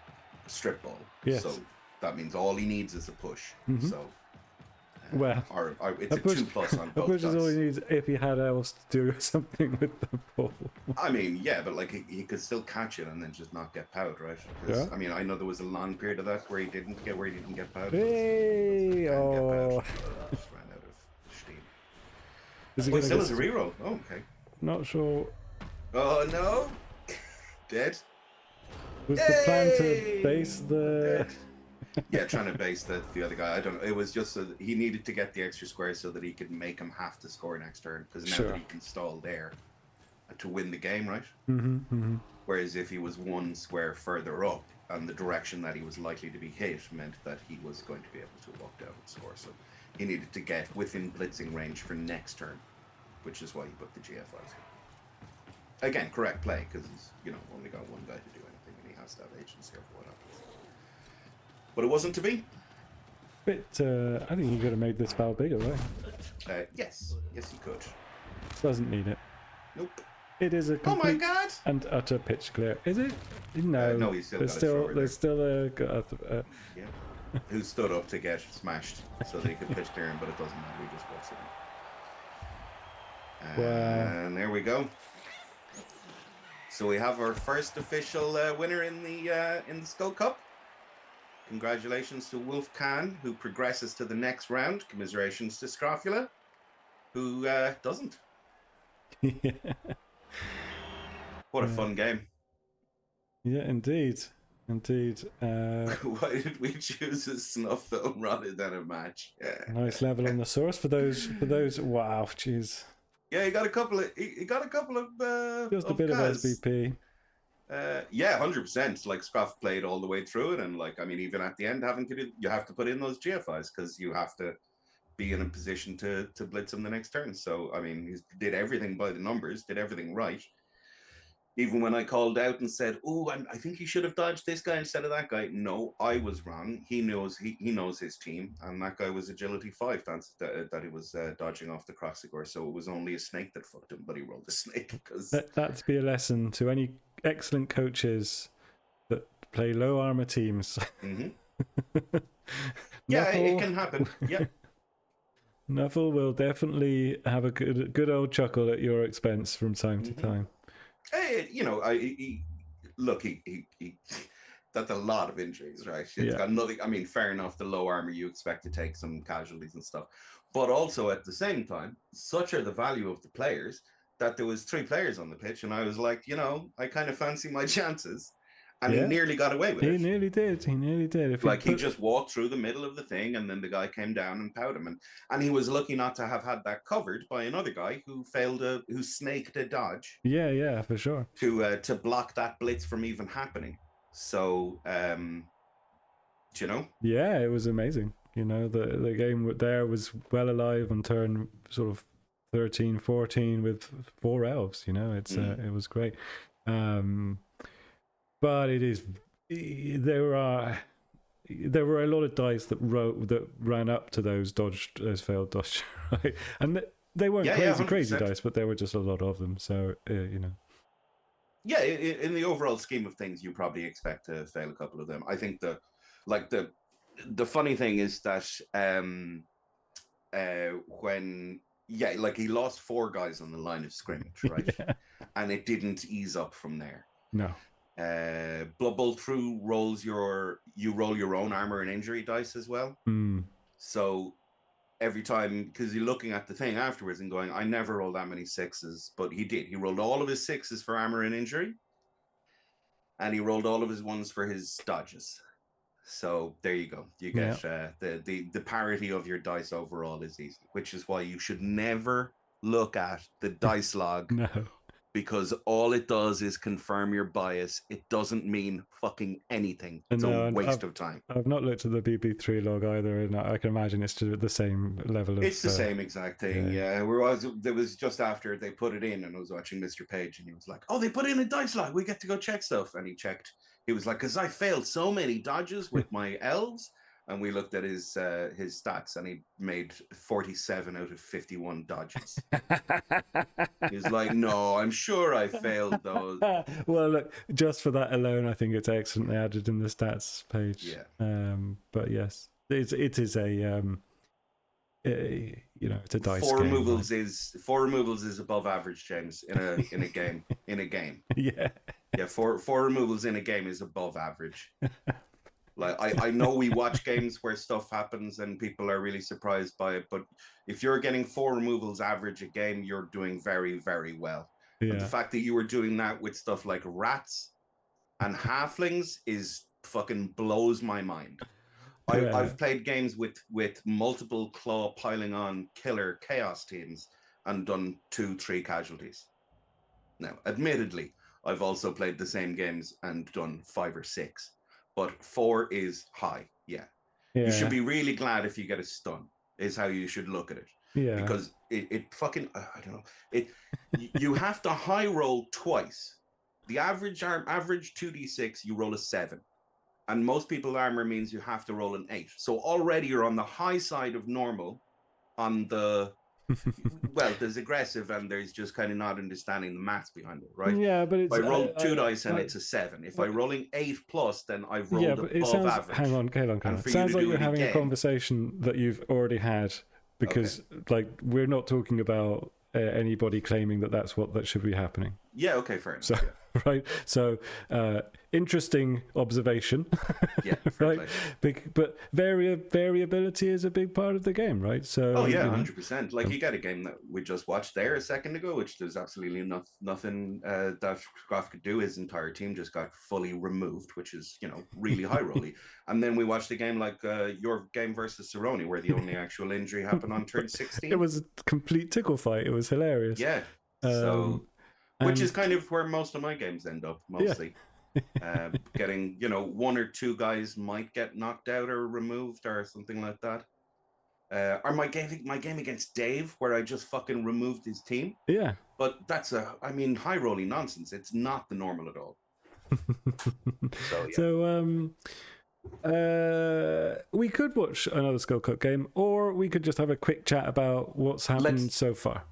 strip ball. Yes. So that means all he needs is a push. Mhm. So Well, it's a 2+ on both. A push is all he needs if he had elves to do something with the ball. I mean, yeah, but like he could still catch it and then just not get powed, right? 'Cause, Yeah. I mean, I know there was a long period of that where he didn't get powed. Hey! Oh. Just ran out of steam. Is he Oh, gonna still get... has a reroll. Oh, okay. Not sure. Oh no! Dead. Was the plan to Hey! base the... Dead. Yeah, trying to base the other guy. I don't know. It was just so that he needed to get the extra square so that he could make him have to score next turn. Because now Sure. that he can stall there to win the game, right? Mm-hmm. Whereas if he was 1 square further up and the direction that he was likely to be hit meant that he was going to be able to walk down and score. So he needed to get within blitzing range for next turn, which is why he put the GFIs. Again, correct play because he's only got one guy to do anything and he has to have agency over what happens. But it wasn't to be. I think you could have made this foul bigger, right? Yes, he could. Doesn't need it. Nope. It is a Oh my complete god! and utter pitch clear. Is it? No. No, he's still there's got a still thrower there's still a Yeah. Who stood up to get smashed so that he could pitch clear him, but it doesn't matter. He just walks in. Wow. And there we go. So we have our first official winner in the Skull Cup. Congratulations to Wolf Khan, who progresses to the next round. Commiserations to Scrofula, who doesn't. Yeah. What a fun game. Yeah, indeed. Why did we choose a snuff film rather than a match? Yeah. Nice level on the source for those. Wow, jeez. Yeah, he got a couple of. Just a bit of SVP. Yeah, 100%. Like Scruff played all the way through it, and like I mean, even at the end, you have to put in those GFIs because you have to be in a position to blitz him the next turn. So I mean, he did everything by the numbers, did everything right. Even when I called out and said, "Oh, I think he should have dodged this guy instead of that guy," no, I was wrong. He knows his team, and that guy was agility 5 that he was dodging off the Croxigor. So it was only a snake that fucked him, but he rolled a snake because That's be a lesson to any excellent coaches that play low armor teams. Mm-hmm. Yeah, it can happen. Yeah. Nuffle will definitely have a good old chuckle at your expense from time to time. Hey, look, he that's a lot of injuries, right? It's Yeah. got nothing. I mean, fair enough. The low armor, you expect to take some casualties and stuff, but also at the same time, such are the value of the players that there was 3 players on the pitch, and I was like, I kind of fancy my chances, and he nearly got away with it. He nearly did. If he just walked through the middle of the thing, and then the guy came down and powed him, and he was lucky not to have had that covered by another guy who who snaked a dodge. Yeah, for sure. To block that blitz from even happening. So, Yeah, it was amazing. The game there was well alive on turn sort of 13, 14 with 4 elves. It was great. But it is. There were a lot of dice that ran up to those failed dodge, right? And they weren't crazy dice, but there were just a lot of them. So Yeah, in the overall scheme of things, you probably expect to fail a couple of them. I think the funny thing is that when he lost 4 guys on the line of scrimmage, right? Yeah. And it didn't ease up from there. No. Blood Bowl through you roll your own armor and injury dice as well. So every time, because you're looking at the thing afterwards and going, I never rolled that many 6s, but he did. He rolled all of his 6s for armor and injury, and he rolled all of his 1s for his dodges. So there you go. You get the parity of your dice overall is easy, which is why you should never look at the dice log No. because all it does is confirm your bias. It doesn't mean fucking anything. It's No, a and waste of time. I've not looked at the BB3 log either, and I can imagine it's the same level of. It's the same exact thing. Yeah, there was just after they put it in, and I was watching Mr. Page, and he was like, "Oh, they put in a dice log. We get to go check stuff." And he checked. He was like, "Because I failed so many dodges with my elves." And we looked at his stats, and he made 47 out of 51 dodges. He's like, "No, I'm sure I failed those." Well, look, just for that alone, I think it's excellent they added in the stats page. Yeah. But yes, it is a it's a dice four game. removals is above average, James, in a game. Yeah. Yeah, four removals in a game is above average. Like I know we watch games where stuff happens and people are really surprised by it, but if you're getting 4 removals average a game, you're doing very, very well. Yeah. And the fact that you were doing that with stuff like rats and halflings is fucking blows my mind. I've played games with multiple claw piling on killer chaos teams and done 2-3 casualties. Now, admittedly, I've also played the same games and done 5 or 6. But 4 is high, yeah. You should be really glad if you get a stun, is how you should look at it. Yeah. Because it fucking, I don't know, you have to high roll twice. The average 2d6, you roll a 7. And most people's armor means you have to roll an 8. So already you're on the high side of normal on the... well, there's aggressive and there's just kind of not understanding the maths behind it, right? Yeah, but it's... If I roll 2 dice and it's a 7. If I'm rolling 8+, then I've rolled above average. Hang on. It sounds like you're having a conversation that you've already had because, like, we're not talking about anybody claiming that that should be happening. Yeah, okay, fair enough. So, right? So, interesting observation. Yeah, right? But variability is a big part of the game, right? So, 100%. Like, you got a game that we just watched there a second ago, which there's absolutely nothing that Graf could do. His entire team just got fully removed, which is, really high rolly. And then we watched a game like your game versus Cerrone, where the only actual injury happened on turn 16. It was a complete tickle fight. It was hilarious. Yeah. Which is kind of where most of my games end up, mostly. Yeah. Getting, 1 or 2 guys might get knocked out or removed or something like that. Or my game against Dave, where I just fucking removed his team. Yeah. But that's high rolling nonsense. It's not the normal at all. We could watch another Skull Cup game, or we could just have a quick chat about what's happened so far.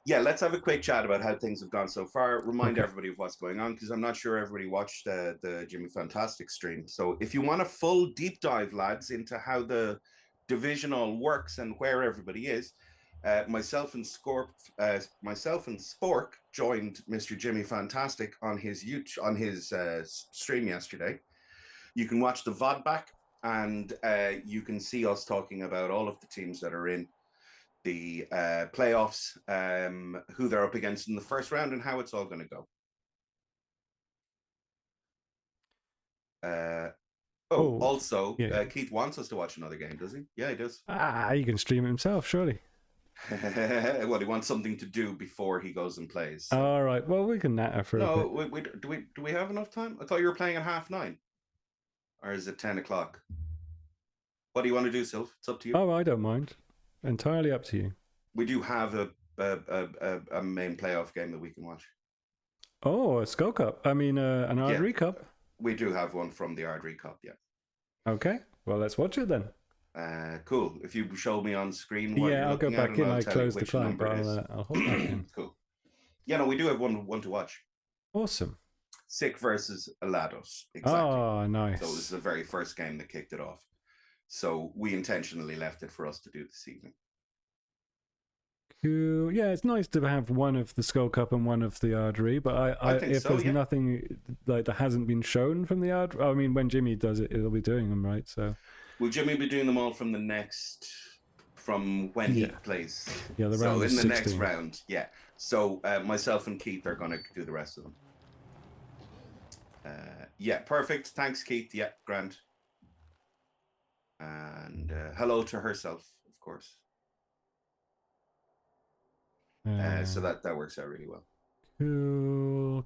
Yeah, let's have a quick chat about how things have gone so far. Remind everybody of what's going on, because I'm not sure everybody watched the Jimmy Fantastic stream. So if you want a full deep dive, lads, into how the division all works and where everybody is, myself and Spork joined Mr. Jimmy Fantastic on his stream yesterday. You can watch the VOD back, and you can see us talking about all of the teams that are in the playoffs, who they're up against in the first round, and how it's all going to go. Also, Keith wants us to watch another game, does he? Yeah, he does. He can stream it himself, surely. Well, he wants something to do before he goes and plays. So. All right. Well, we can natter for a bit. Do we have enough time? I thought you were playing at 9:30. Or is it 10 o'clock? What do you want to do, Sylph? It's up to you. Oh, I don't mind. Entirely up to you. We do have a main playoff game that we can watch. Oh, a Skull Cup. I mean, an Ardry Cup. We do have one from the Ardry Cup, yeah. Okay. Well, let's watch it then. Cool. If you show me on screen. I'll go back in. I closed the client, but I'll hold back in. Cool. Yeah, no, we do have one to watch. Awesome. Sick versus Alados. Exactly. Oh, nice. So this is the very first game that kicked it off. So we intentionally left it for us to do this evening. Cool. Yeah, it's nice to have one of the Skull Cup and one of the Ardry, but if there's nothing like that hasn't been shown from the Ardry, I mean, when Jimmy does it, he'll be doing them, right? So will Jimmy be doing them all from when he plays? Yeah, the So round in the 16. next round, yeah. So myself and Keith are going to do the rest of them. Yeah, perfect. Thanks, Keith. Yeah, grand. And hello to herself, of course. So that works out really well. Cool.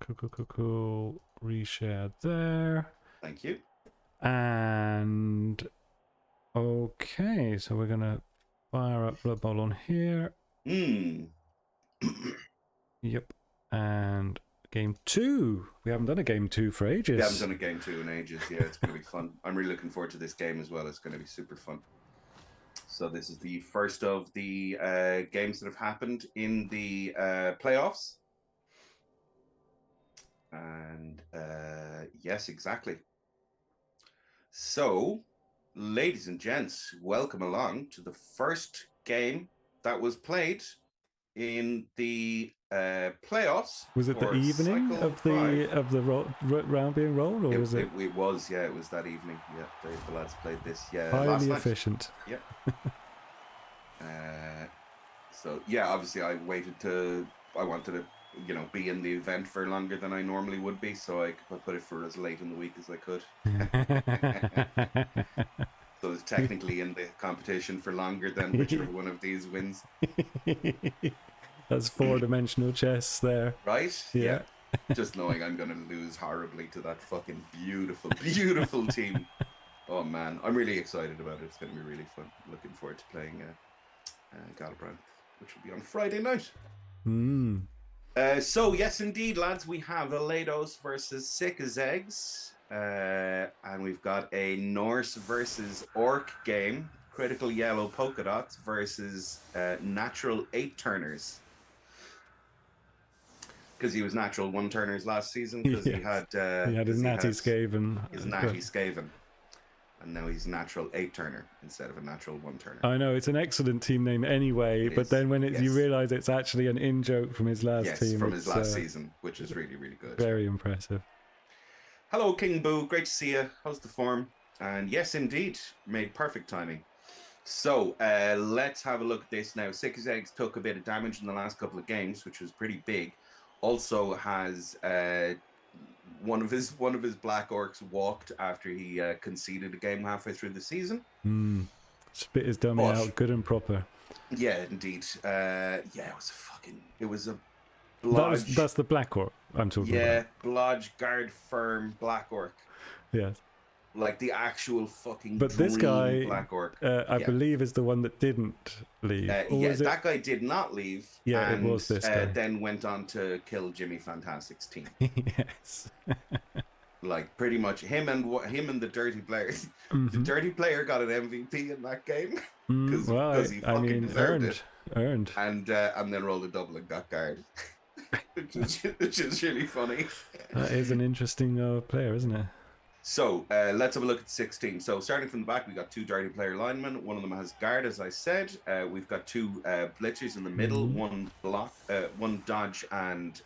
Reshare there. Thank you. And okay, so we're gonna fire up Blood Bowl on here. Yep. And game 2. We haven't done a game 2 for ages. We haven't done a game 2 in ages. Yeah, it's going to be fun. I'm really looking forward to this game as well. It's going to be super fun. So this is the first of the games that have happened in the playoffs. And yes, exactly. So, ladies and gents, welcome along to the first game that was played in the playoffs. Was it the evening of the round being rolled, or was it? It was, yeah. It was that evening. Yeah, the lads played this. Yeah, highly efficient. Yeah. So yeah, obviously I wanted to, be in the event for longer than I normally would be, so I put it for as late in the week as I could. So it's technically in the competition for longer than whichever one of these wins. That's 4-dimensional chess there. Right? Yeah. Just knowing I'm going to lose horribly to that fucking beautiful, beautiful team. Oh man, I'm really excited about it. It's going to be really fun. Looking forward to playing Galbraith, which will be on Friday night. So yes, indeed, lads, we have Elados versus Sick as Eggs. And we've got a Norse versus Orc game. Critical Yellow Polka Dots versus Natural 8-turners. Because he was natural 1-turners last season. Because he had his Natty Skaven. His Natty Skaven. And now he's a natural 8-turner instead of a natural 1-turner. I know, it's an excellent team name anyway, but then when you realise it's actually an in-joke from his last team. Yes, from his last season, which is really, really good. Very impressive. Hello, King Boo. Great to see you. How's the form? And yes, indeed, made perfect timing. So let's have a look at this now. Sick as Eggs took a bit of damage in the last couple of games, which was pretty big. Also has one of his Black Orcs walked after he conceded a game halfway through the season. Spit his dummy out good and proper. Yeah, indeed. It was a Blodge. That's the Black Orc I'm talking about. Yeah, Blodge Guard Firm Black Orc. Yes. Like the actual fucking But this guy, Black Orc. I believe, is the one that didn't leave. That guy did not leave. Yeah, and, it was this guy. Then went on to kill Jimmy Fantastic's team. Yes. Like pretty much him and the Dirty Player. The Dirty Player got an MVP in that game because he fucking deserved it. Earned. And then rolled a double and got guard. which is really funny. That is an interesting player, isn't it? So let's have a look at 16. So starting from the back, we got 2 Dirty Player linemen. One of them has guard, as I said. We've got 2 blitzers in the middle. One block, one dodge and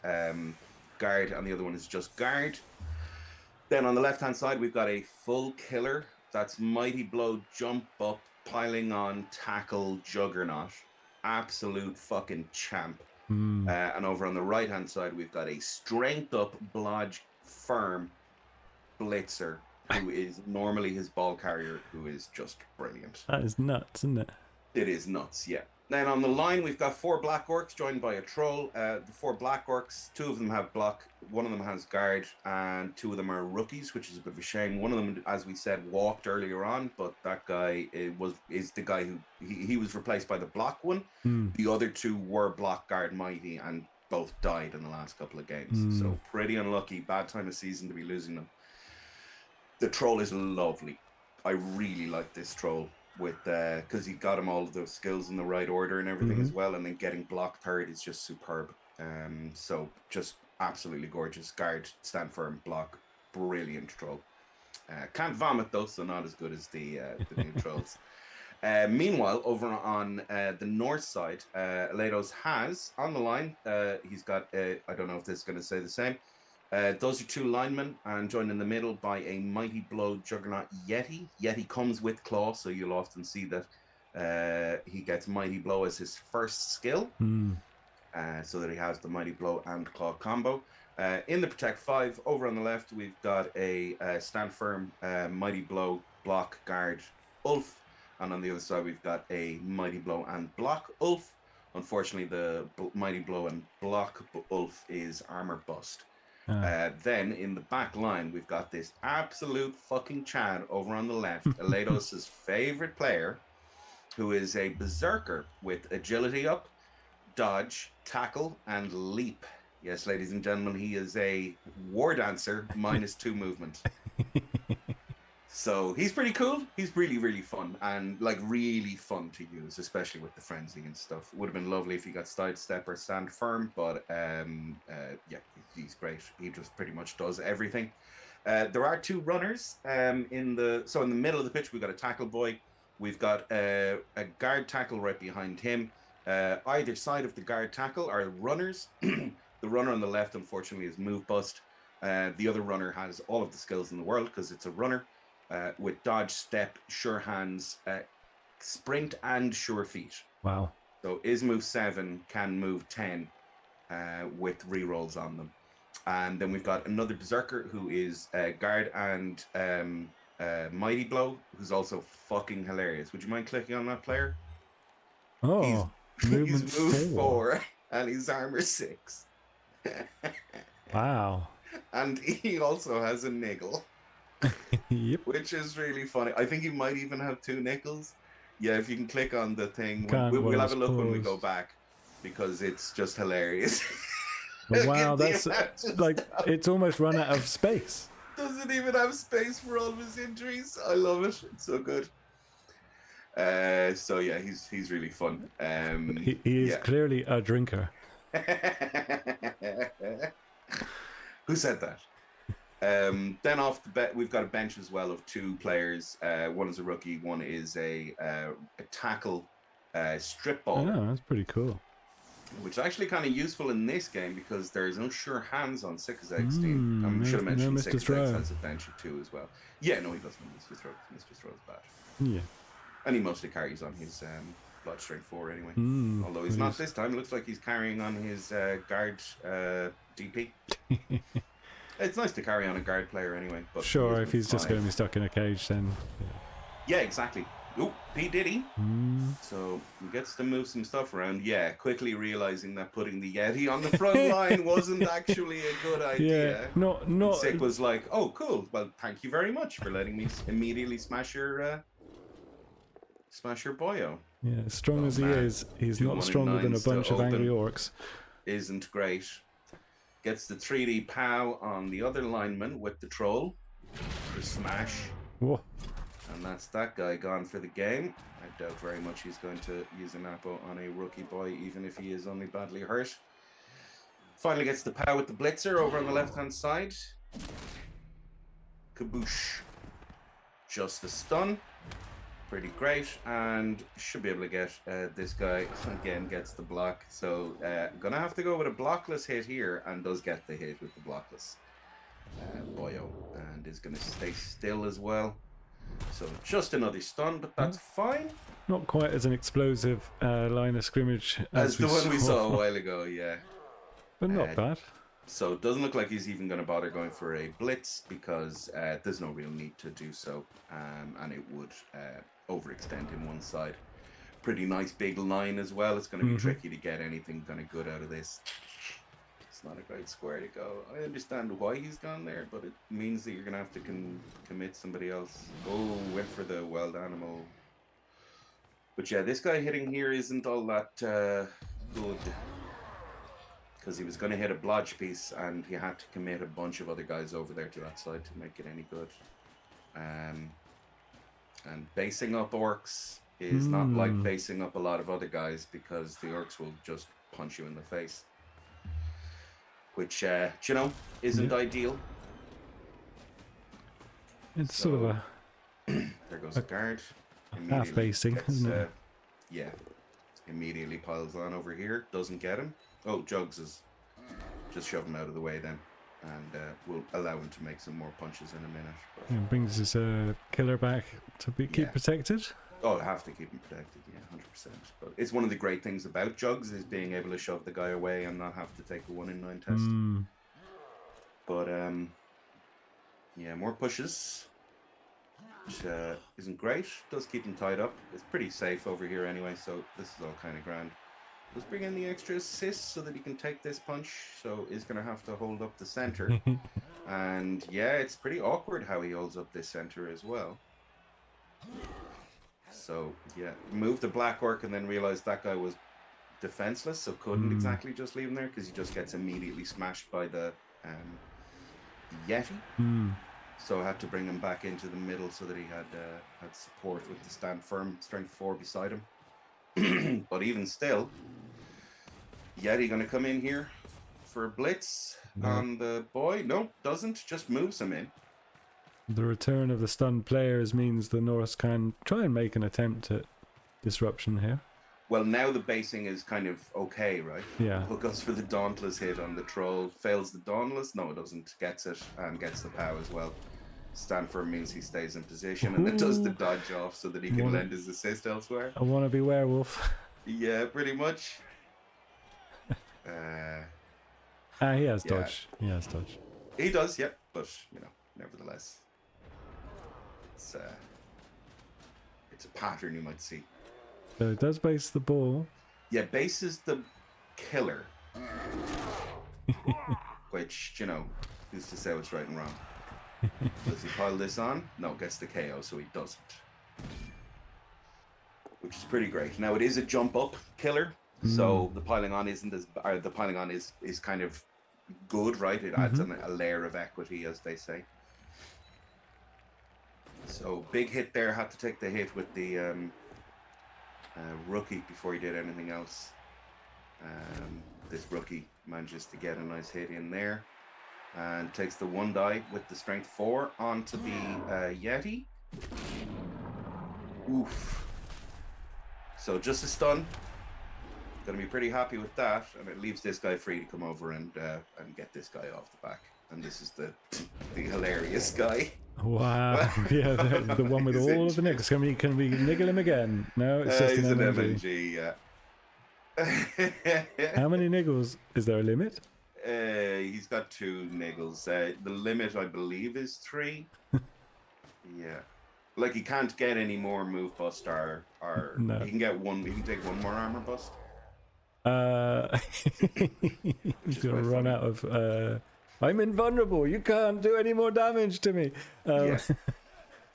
guard, and the other one is just guard. Then on the left-hand side, we've got a full killer. That's Mighty Blow, Jump Up, Piling On, Tackle, Juggernaut. Absolute fucking champ. And over on the right-hand side, we've got a Strength Up, Blodge, Firm, Blitzer, who is normally his ball carrier, who is just brilliant. That is nuts, isn't it? It is nuts, yeah. Then on the line, we've got 4 Black Orcs joined by a Troll. The 4 Black Orcs, 2 of them have block, 1 of them has guard, and 2 of them are rookies, which is a bit of a shame. One of them, as we said, walked earlier on, but that guy is the guy who he was replaced by the block one. The other 2 were block, guard, mighty, and both died in the last couple of games. So pretty unlucky, bad time of season to be losing them. The Troll is lovely. I really like this Troll with because he got him all of those skills in the right order and everything as well, and then getting block third is just superb. So just absolutely gorgeous. Guard, stand firm, block, brilliant Troll. Can't vomit though, so not as good as the new Trolls. Meanwhile, over on the north side, Elados has on the line. He's got I don't know if this is going to say the same. Those are 2 linemen, and joined in the middle by a Mighty Blow Juggernaut Yeti. Yeti comes with Claw, so you'll often see that he gets Mighty Blow as his first skill, so that he has the Mighty Blow and Claw combo. In the Protect 5, over on the left, we've got a Stand Firm, Mighty Blow, Block, Guard, Ulf. And on the other side, we've got a Mighty Blow and Block Ulf. Unfortunately, the Mighty Blow and Block Ulf is armor bust. Then in the back line, we've got this absolute fucking Chad over on the left, Elados' favorite player, who is a berserker with agility up, dodge, tackle, and leap. Yes, ladies and gentlemen, he is a war dancer -2 movement. So he's pretty cool. He's really, really fun and like really fun to use, especially with the frenzy and stuff. It would have been lovely if he got sidestep or stand firm, but yeah, he's great. He just pretty much does everything. There are 2 runners in the middle of the pitch. We've got a tackle boy. We've got a guard tackle right behind him. Either side of the guard tackle are runners. The runner on the left, unfortunately, is move bust. The other runner has all of the skills in the world because it's a runner. With dodge, step, sure hands, sprint, and sure feet. Wow. So is move 7, can move 10 with rerolls on them. And then we've got another berserker who is guard and Mighty Blow, who's also fucking hilarious. Would you mind clicking on that player? Oh, movement he's move 4. 4 and he's armor 6. Wow. And he also has a niggle. Yep. Which is really funny. I think he might even have 2 nickels. Yeah, if you can click on the thing, Can't we'll have a look when we pause. go back because it's just hilarious. Wow, The that's amount of like stuff. it's almost run out of space. Doesn't even have space for all of his injuries. I love it. It's so good. So yeah, he's really fun. He is clearly a drinker. Who said that? Then off the we've got a bench as well of 2 players. One is a rookie, one is a tackle strip ball, Oh, that's pretty cool. which is actually kind of useful in this game because there's no sure hands on Sickazeg's team. I should have mentioned Mr. Sickazeg Throw. has a bench of 2 as well. Yeah, no, he doesn't. Mr. Throw. Mr. Throw's bad. Yeah. And he mostly carries on his blood strength 4 anyway. Although he's please. not this time. It looks like he's carrying on his guard DP. It's nice to carry on a guard player anyway. But Sure, he is if he's with just 5. going to be stuck in a cage, then. Yeah, exactly. Oh, P. Diddy. So he gets to move some stuff around. Yeah, quickly realizing that putting the Yeti on the front line wasn't actually a good idea. Yeah, not. Sick was like, "Oh, cool. Well, thank you very much for letting me immediately smash your boyo." Yeah, as strong as he man. is, he's 2 not 1 stronger than a 9s to bunch of angry open. orcs. Isn't great. Gets the 3D pow on the other lineman with the troll for smash. Whoa. And that's that guy gone for the game. I doubt very much he's going to use an Apo on a rookie boy, even if he is only badly hurt. Finally gets the pow with the blitzer over on the left-hand side. Kaboosh. Just a stun. Pretty great. And should be able to get this guy, again, gets the block. So gonna have to go with a blockless hit here, and does get the hit with the blockless. Boyo. And is going to stay still as well. So just another stun, but that's fine. Not quite as an explosive line of scrimmage As the one we saw a while ago, yeah. But not bad. So it doesn't look like he's even going to bother going for a blitz because there's no real need to do so. And it would overextend him one side. Pretty nice big line as well. It's going to be tricky to get anything kind of good out of this. It's not a great square to go. I understand why he's gone there, but it means that you're going to have to commit somebody else. Oh, went for the wild animal. But yeah, this guy hitting here isn't all that good. Because he was going to hit a blodge piece and he had to commit a bunch of other guys over there to that side to make it any good. And basing up orcs is not like basing up a lot of other guys because the orcs will just punch you in the face. Which, you know, isn't ideal. It's sort of a There goes a guard. half basing, isn't it? Yeah. Immediately piles on over here. Doesn't get him. Oh, Jugs is just shove him out of the way then. And we'll allow him to make some more punches in a minute. But... It brings his killer back to keep protected. Oh, I have to keep him protected, yeah, 100%. But it's one of the great things about Jugs is being able to shove the guy away and not have to take a 1 in 9 test. But, yeah, more pushes. which isn't great. Does keep him tied up. It's pretty safe over here anyway, so this is all kind of grand. Let's bring in the extra assist so that he can take this punch. So he's going to have to hold up the center. And yeah, it's pretty awkward how he holds up this center as well. So yeah, moved the Black Orc and then realized that guy was defenseless, so couldn't exactly just leave him there because he just gets immediately smashed by the Yeti. So I had to bring him back into the middle so that he had support with the stand firm strength 4 beside him. But even still, Yeti gonna come in here for a blitz on the boy. No, doesn't. Just moves him in. The return of the stunned players means the Norse can try and make an attempt at disruption here. Well, now the basing is kind of okay, right? Yeah. Who goes for the Dauntless hit on the troll? Fails the Dauntless? No, it doesn't. Gets it and gets the POW as well. Stand firm means he stays in position and then does the dodge off so that he can lend his assist elsewhere. I want to be werewolf. Yeah, pretty much. He has dodge. He has dodge. He does, yeah, but you know, nevertheless, it's a pattern you might see. So it does base the ball. Yeah, base is the killer, which you know, who's to say what's right and wrong? Does he pile this on? No, gets the KO, so he doesn't. Which is pretty great. Now it is a jump up killer, so the piling on isn't as, or the piling on is kind of good, right? It adds a layer of equity, as they say. So big hit there. Had to take the hit with the rookie before he did anything else. This rookie manages to get a nice hit in there. And takes the 1 die with the strength 4 onto the Yeti. Oof. So just a stun. Gonna be pretty happy with that, and it leaves this guy free to come over and get this guy off the back. And this is the hilarious guy. Wow. Yeah, the one with all of the niggles. Can we niggle him again? No, it's just he's an an MNG. yeah. How many niggles? Is there a limit? He's got 2 niggles. The limit, I believe, is 3. Yeah, like he can't get any more move bust or no. He can get one. He can take 1 more armor bust. He's gonna run out of. I'm invulnerable. You can't do any more damage to me. Yeah.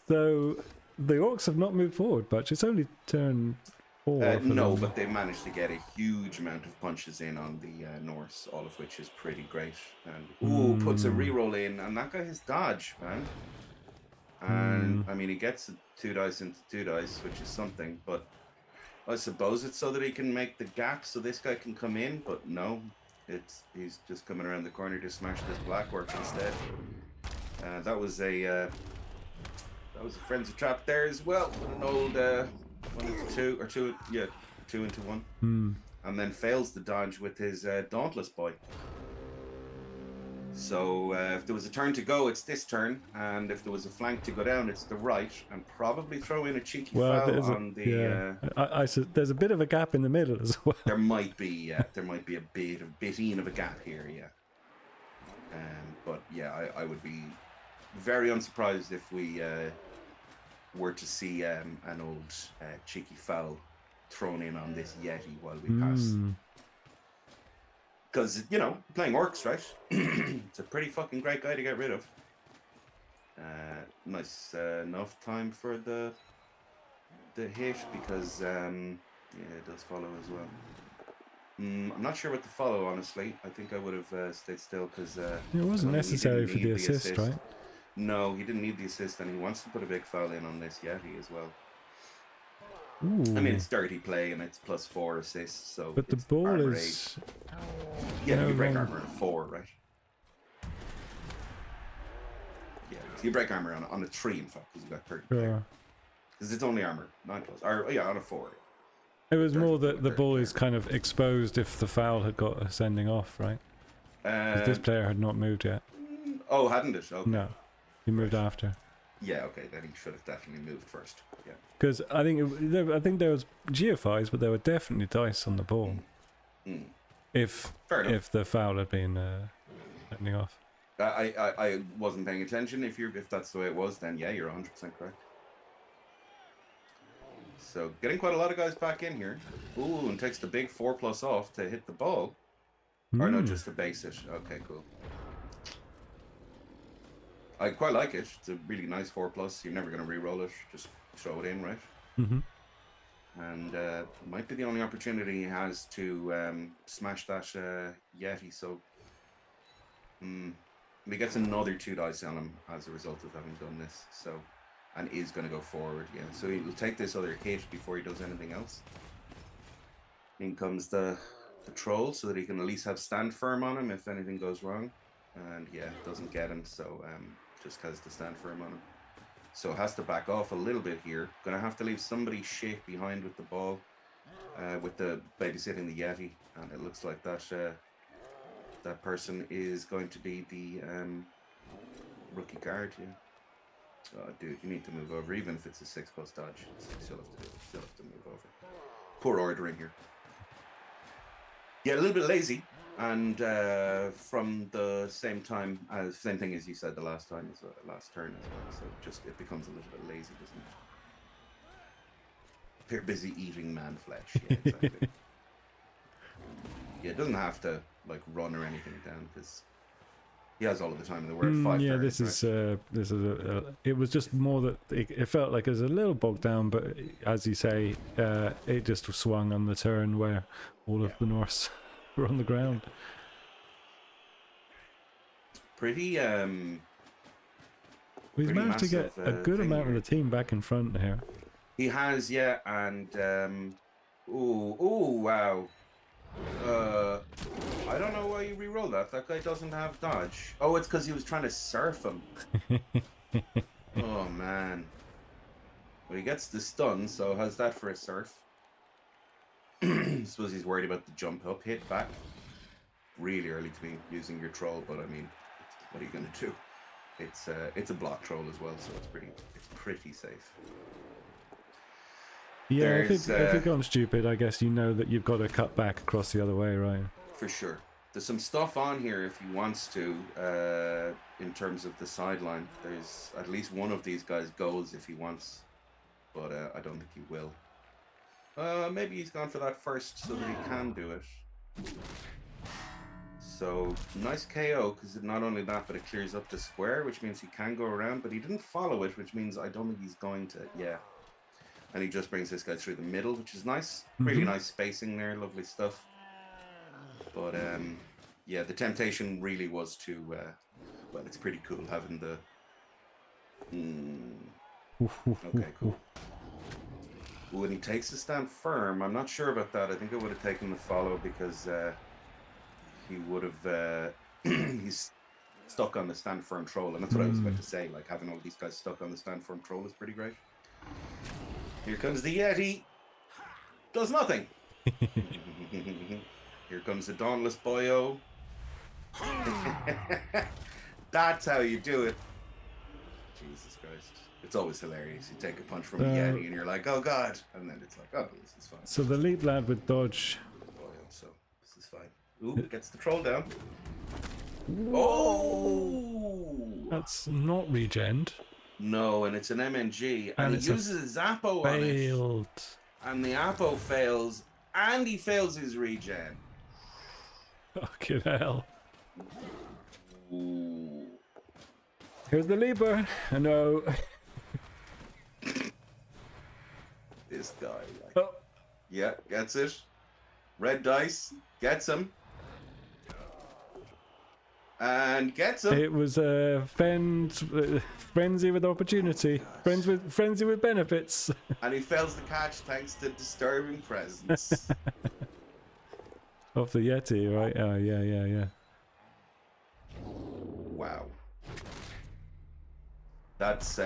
So the orcs have not moved forward much. It's only turn 4. No, but they managed to get a huge amount of punches in on the Norse, all of which is pretty great. And puts a reroll in, and that guy has dodge, man. And I mean, he gets 2 dice into 2 dice, which is something. But I suppose it's so that he can make the gap, so this guy can come in. But no, he's just coming around the corner to smash this Black Orc instead. That was a frenzy trap there as well. An old 1 into 2 or 2, yeah, 2 into 1, and then fails the dodge with his Dauntless boy. So if there was a turn to go, it's this turn, and if there was a flank to go down, it's the right, and probably throw in a cheeky foul on the. Yeah. There's a bit of a gap in the middle as well. There might be a bit of a gap here, yeah. But yeah, I would be very unsurprised if we were to see an old cheeky foul thrown in on this Yeti while we pass. Because, you know, playing orcs, right? It's a pretty fucking great guy to get rid of. Nice enough time for the hit because, yeah, it does follow as well. I'm not sure what to follow, honestly. I think I would have stayed still because... it wasn't necessary for the assist, right? No, he didn't need the assist, and he wants to put a big foul in on this Yeti as well. Ooh. I mean, it's dirty play, and it's +4 assists, so... But the ball armor is... 8. Yeah, you break armor at 4, right? Yeah, so you break armor on a 3, in fact, because you got 30. Because it's only armor, 9+. Or, yeah, on a 4. It was more that the ball is kind of exposed if the foul had got a sending off, right? Because this player had not moved yet. Oh, hadn't it? Okay. No, he moved after. Yeah, okay, then he should have definitely moved first. Yeah. Because I think there was geophies, but there were definitely dice on the ball. If the foul had been sending off. I wasn't paying attention. If that's the way it was, then yeah, you're 100% correct. So getting quite a lot of guys back in here. Ooh, and takes the big 4+ off to hit the ball. Or no, just to base it. Okay, cool. I quite like it. It's a really nice 4+. You're never going to re-roll it. Just throw it in, right? Mm-hmm. And might be the only opportunity he has to smash that Yeti. So he gets another 2 dice on him as a result of having done this. So, and is going to go forward. Yeah. So he'll take this other hit before he does anything else. In comes the troll, so that he can at least have stand firm on him if anything goes wrong. And yeah, doesn't get him. So just has to stand firm on him. So has to back off a little bit here. Gonna have to leave somebody shit behind with the ball, with the babysitting the Yeti, and it looks like that that person is going to be the rookie guard. Yeah. Oh, dude, you need to move over, even if it's a 6+ dodge. Still have to move over. Poor ordering here. Yeah, a little bit lazy. And from the same thing as you said the last time, last turn as well. So just it becomes a little bit lazy, doesn't it? They're busy eating man flesh. Yeah, exactly. Yeah, it doesn't have to like run or anything down because he has all of the time in the world. 5 yeah, turns, this is it was just more that it felt like it was a little bogged down, but as you say, it just swung on the turn where all of the Norse were on the ground. Pretty We've pretty managed to get a massive, good thing amount here. of the team back in front here. He has, yeah, and ooh, wow. I don't know why you re-rolled that. That guy doesn't have dodge. Oh, it's because he was trying to surf him. Oh man. Well, he gets the stun, so how's that for a surf? I suppose he's worried about the jump up hit back. Really early to be using your troll, but I mean, what are you gonna do? It's a block troll as well, so it's pretty safe. Yeah, There's, if it gone stupid, I guess you know that you've got to cut back across the other way, right? For sure. There's some stuff on here if he wants to, in terms of the sideline. There's at least one of these guys goes if he wants, but I don't think he will. Maybe he's gone for that first so that he can do it. So, nice KO, because not only that, but it clears up the square, which means he can go around, but he didn't follow it, which means I don't think he's going to, yeah. And he just brings this guy through the middle, which is nice. Really nice spacing there, lovely stuff. But, yeah, the temptation really was to, well, it's pretty cool having the... Okay, cool. Ooh, and he takes the stand firm. I'm not sure about that. I think it would have taken the follow because he would have... he's stuck on the stand firm troll, and that's what I was about to say. Like, having all these guys stuck on the stand firm troll is pretty great. Here comes the Yeti. Does nothing. Here comes the Dauntless Boyo. That's how you do it. Jesus Christ. It's always hilarious. You take a punch from a Yeti and you're like, oh God. And then it's like, oh, this is fine. So the lead lad with dodge. Boyo, so this is fine. Ooh, gets the troll down. Oh! That's not regened. No, and it's an MNG. And he uses his Zappo on it. Failed. And the Apo fails. And he fails his regen. Fucking hell. Ooh. Here's the leaper. I know. This guy. Like, Oh. yeah, gets it. Red dice. Gets him. And gets him. It was a frenzy with opportunity. Frenzy with benefits. And he fails the catch thanks to disturbing presence. Of the Yeti, right? Oh, yeah. Wow. That's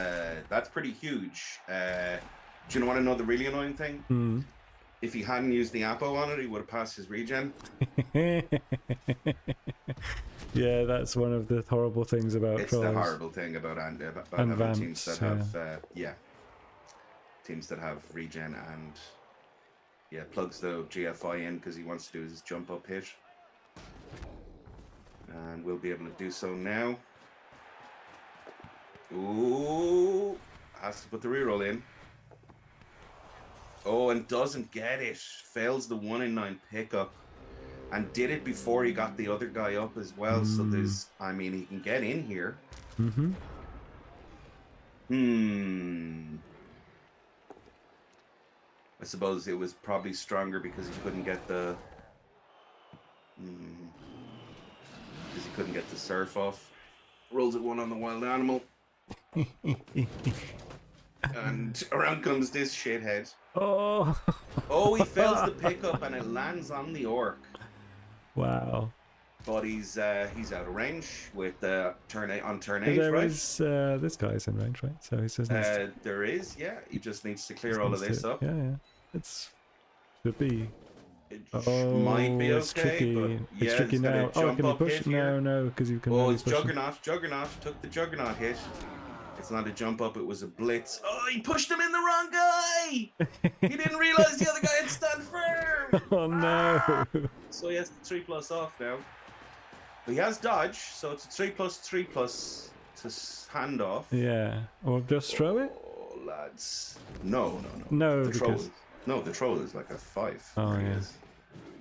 pretty huge. Do you want to know the really annoying thing? If he hadn't used the Apo on it, he would have passed his regen. Yeah, that's one of the horrible things about It's trolls. the horrible thing about having Vamps, teams that have teams that have regen and plugs the GFI in because he wants to do his jump up hit. And And we'll be able to do so now. Ooh. Has to put the reroll in. Oh, and doesn't get it. Fails the 1 in 9 pickup. And did it before he got the other guy up as well. So there's, I mean, he can get in here. Mm-hmm. I suppose it was probably stronger because he couldn't get the... because he couldn't get the surf off. Rolls it 1 on the wild animal. And around comes this shithead. Oh. Oh, he fails the pickup and it lands on the orc. Wow. But he's out of range with turn 8 on turn 8, There right? is, this guy's in range, right? So he just needs to, There is, yeah. He just needs to clear just all of needs this to- up. Yeah, yeah. It's should be. It Oh, might be it's okay, tricky. but It's yeah, tricky it's got a now. Oh, jump can he up push? hit here. No, because you can. Oh, only it's push him. Juggernaut. Juggernaut took the Juggernaut hit. It's not a jump up, it was a blitz. Oh, he pushed him in the wrong guy! He didn't realize the other guy had stand firm! Oh no! So he has the 3+ off now. But he has dodge, so it's a 3+3+ to hand off. Yeah. Or just throw it? Oh, lads. No. No, The troll because. is, no, the troll is like a 5. Oh, There he yeah. is.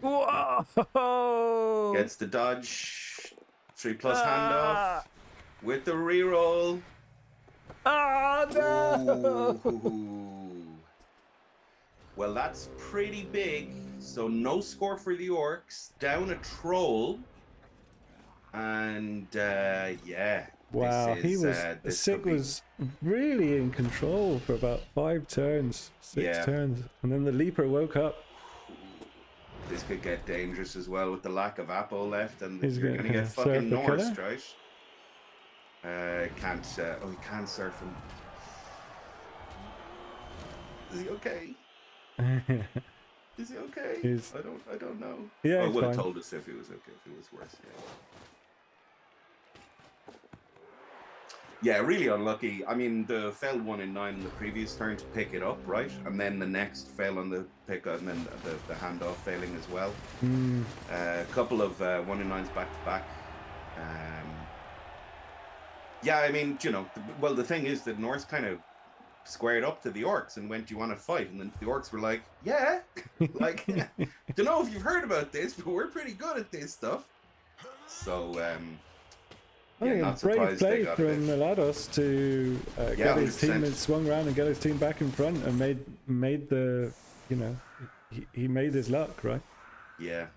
Whoa! Gets the dodge. 3+ handoff. With the reroll. Oh no! Ooh. Well, that's pretty big. So no score for the orcs. Down a troll. And yeah. Wow, this he is, was. this Sick could be- was really in control for about 5 turns, 6 Yeah. turns, and then the leaper woke up. This could get dangerous as well with the lack of Apo left, and He's you're gonna- going to get surf fucking the Norse, killer? right? Can't. He can't surf him. Is he okay? Is he okay? He's- I don't know. Yeah, Oh, he's would have fine. told us if he was okay. If he was worse, yeah. Yeah, really unlucky. I mean, the failed 1 in 9 in the previous turn to pick it up, right? And then the next fail on the pick, and then the handoff failing as well. A couple of 1 in 9s back to back. Yeah, I mean, you know, well, the thing is that Norse kind of squared up to the orcs and went, "Do you want to fight?" And then the orcs were like, "Yeah." Like, don't know if you've heard about this, but we're pretty good at this stuff. So, I yeah, think not a brave surprised they play got from it. Milados to Yeah, get his team 100%. and swung around and get his team back in front and made the, you know, he made his luck, right? Yeah.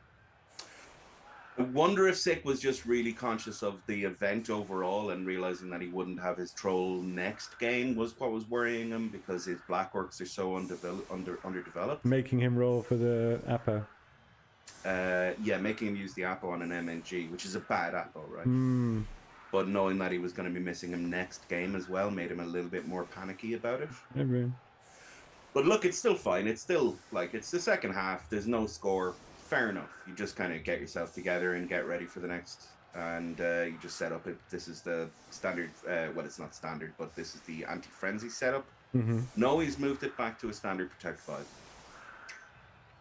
I wonder if Sick was just really conscious of the event overall and realizing that he wouldn't have his troll next game was what was worrying him, because his black orcs are so underdeveloped. Making him roll for the Apo. Yeah, making him use the Apo on an MNG, which is a bad Apo, right? Hmm. But knowing that he was going to be missing him next game as well made him a little bit more panicky about it. Every... But look, it's still fine. It's still, like, it's the second half. There's no score. Fair enough. You just kind of get yourself together and get ready for the next. And you just set up it. This is the standard. Well, it's not standard, but this is the anti-frenzy setup. Mm-hmm. No, he's moved it back to a standard Protect 5.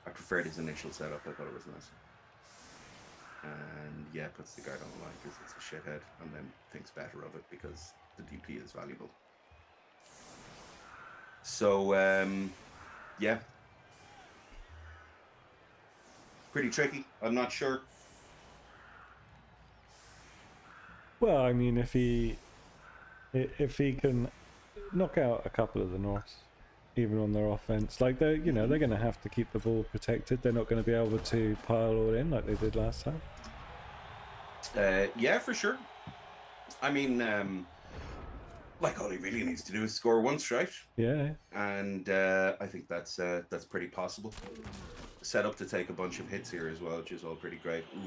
I preferred his initial setup. I thought it was nice. And yeah, puts the guard on the line because it's a shithead, and then thinks better of it because the DP is valuable. So, yeah. Pretty tricky. I'm not sure. Well, I mean, if he can knock out a couple of the Norse, even on their offense, like they're going to have to keep the ball protected. They're not going to be able to pile all in like they did last time. Yeah, for sure. I mean, like all he really needs to do is score once, right? Yeah. And I think that's pretty possible. Set up to take a bunch of hits here as well, which is all pretty great. Ooh,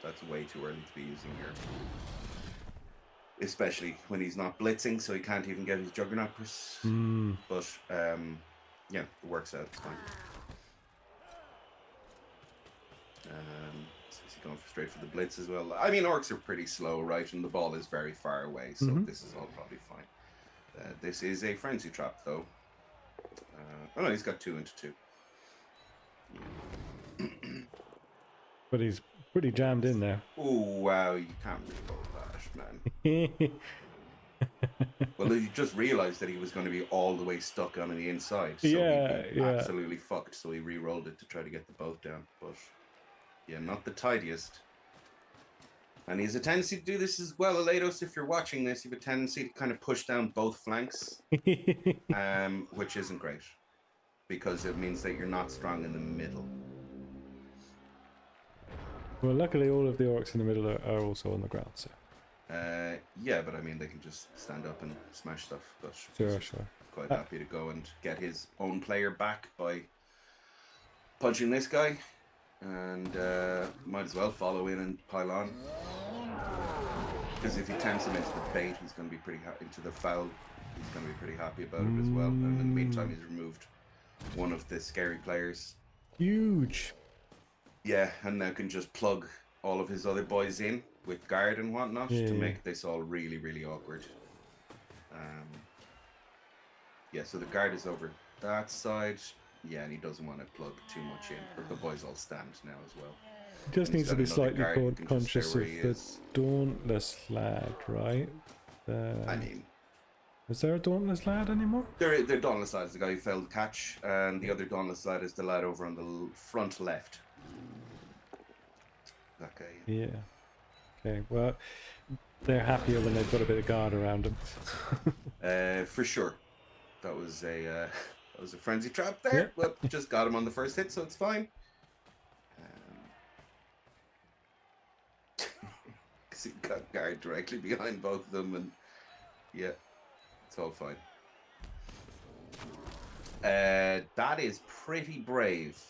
that's way too early to be using here. Especially when he's not blitzing, so he can't even get his Juggernaut. But, yeah, it works out. It's fine. So is he going straight for the blitz as well? I mean, orcs are pretty slow, right? And the ball is very far away, so this is all probably fine. This is a frenzy trap, though. Oh no, he's got 2 into 2. But he's pretty jammed in there. Oh wow, you can't reroll that, man. Well, he just realized that he was going to be all the way stuck on the inside, so Yeah, he'd be yeah. absolutely fucked. So he re-rolled it to try to get the boat down. But yeah, not the tidiest. And he has a tendency to do this as well, Elados. If you're watching this, you have a tendency to kind of push down both flanks, which isn't great because it means that you're not strong in the middle. Well, luckily all of the orcs in the middle are also on the ground, so. Yeah, but I mean, they can just stand up and smash stuff. But Sure. quite happy to go and get his own player back by punching this guy. And might as well follow in and pile on. Because if he tempts him into the bait, he's going to be pretty into the foul. He's going to be pretty happy about it as well. And in the meantime, he's removed one of the scary players. Huge. Yeah, and now can just plug all of his other boys in with guard and whatnot to make this all really, really awkward. Yeah, so the guard is over that side. Yeah, and he doesn't want to plug too much in, but the boys all stand now as well. He just needs to be slightly conscious of the is. Dauntless lad, right? I mean, is there a Dauntless lad anymore? Their Dauntless lad is the guy who failed the catch, and the other Dauntless lad is the lad over on the front left. That guy. Yeah. Okay, well, they're happier when they've got a bit of guard around them. For sure. That was a frenzy trap there, but just got him on the first hit, so it's fine. Because he got guard directly behind both of them, and yeah, it's all fine. That is pretty brave.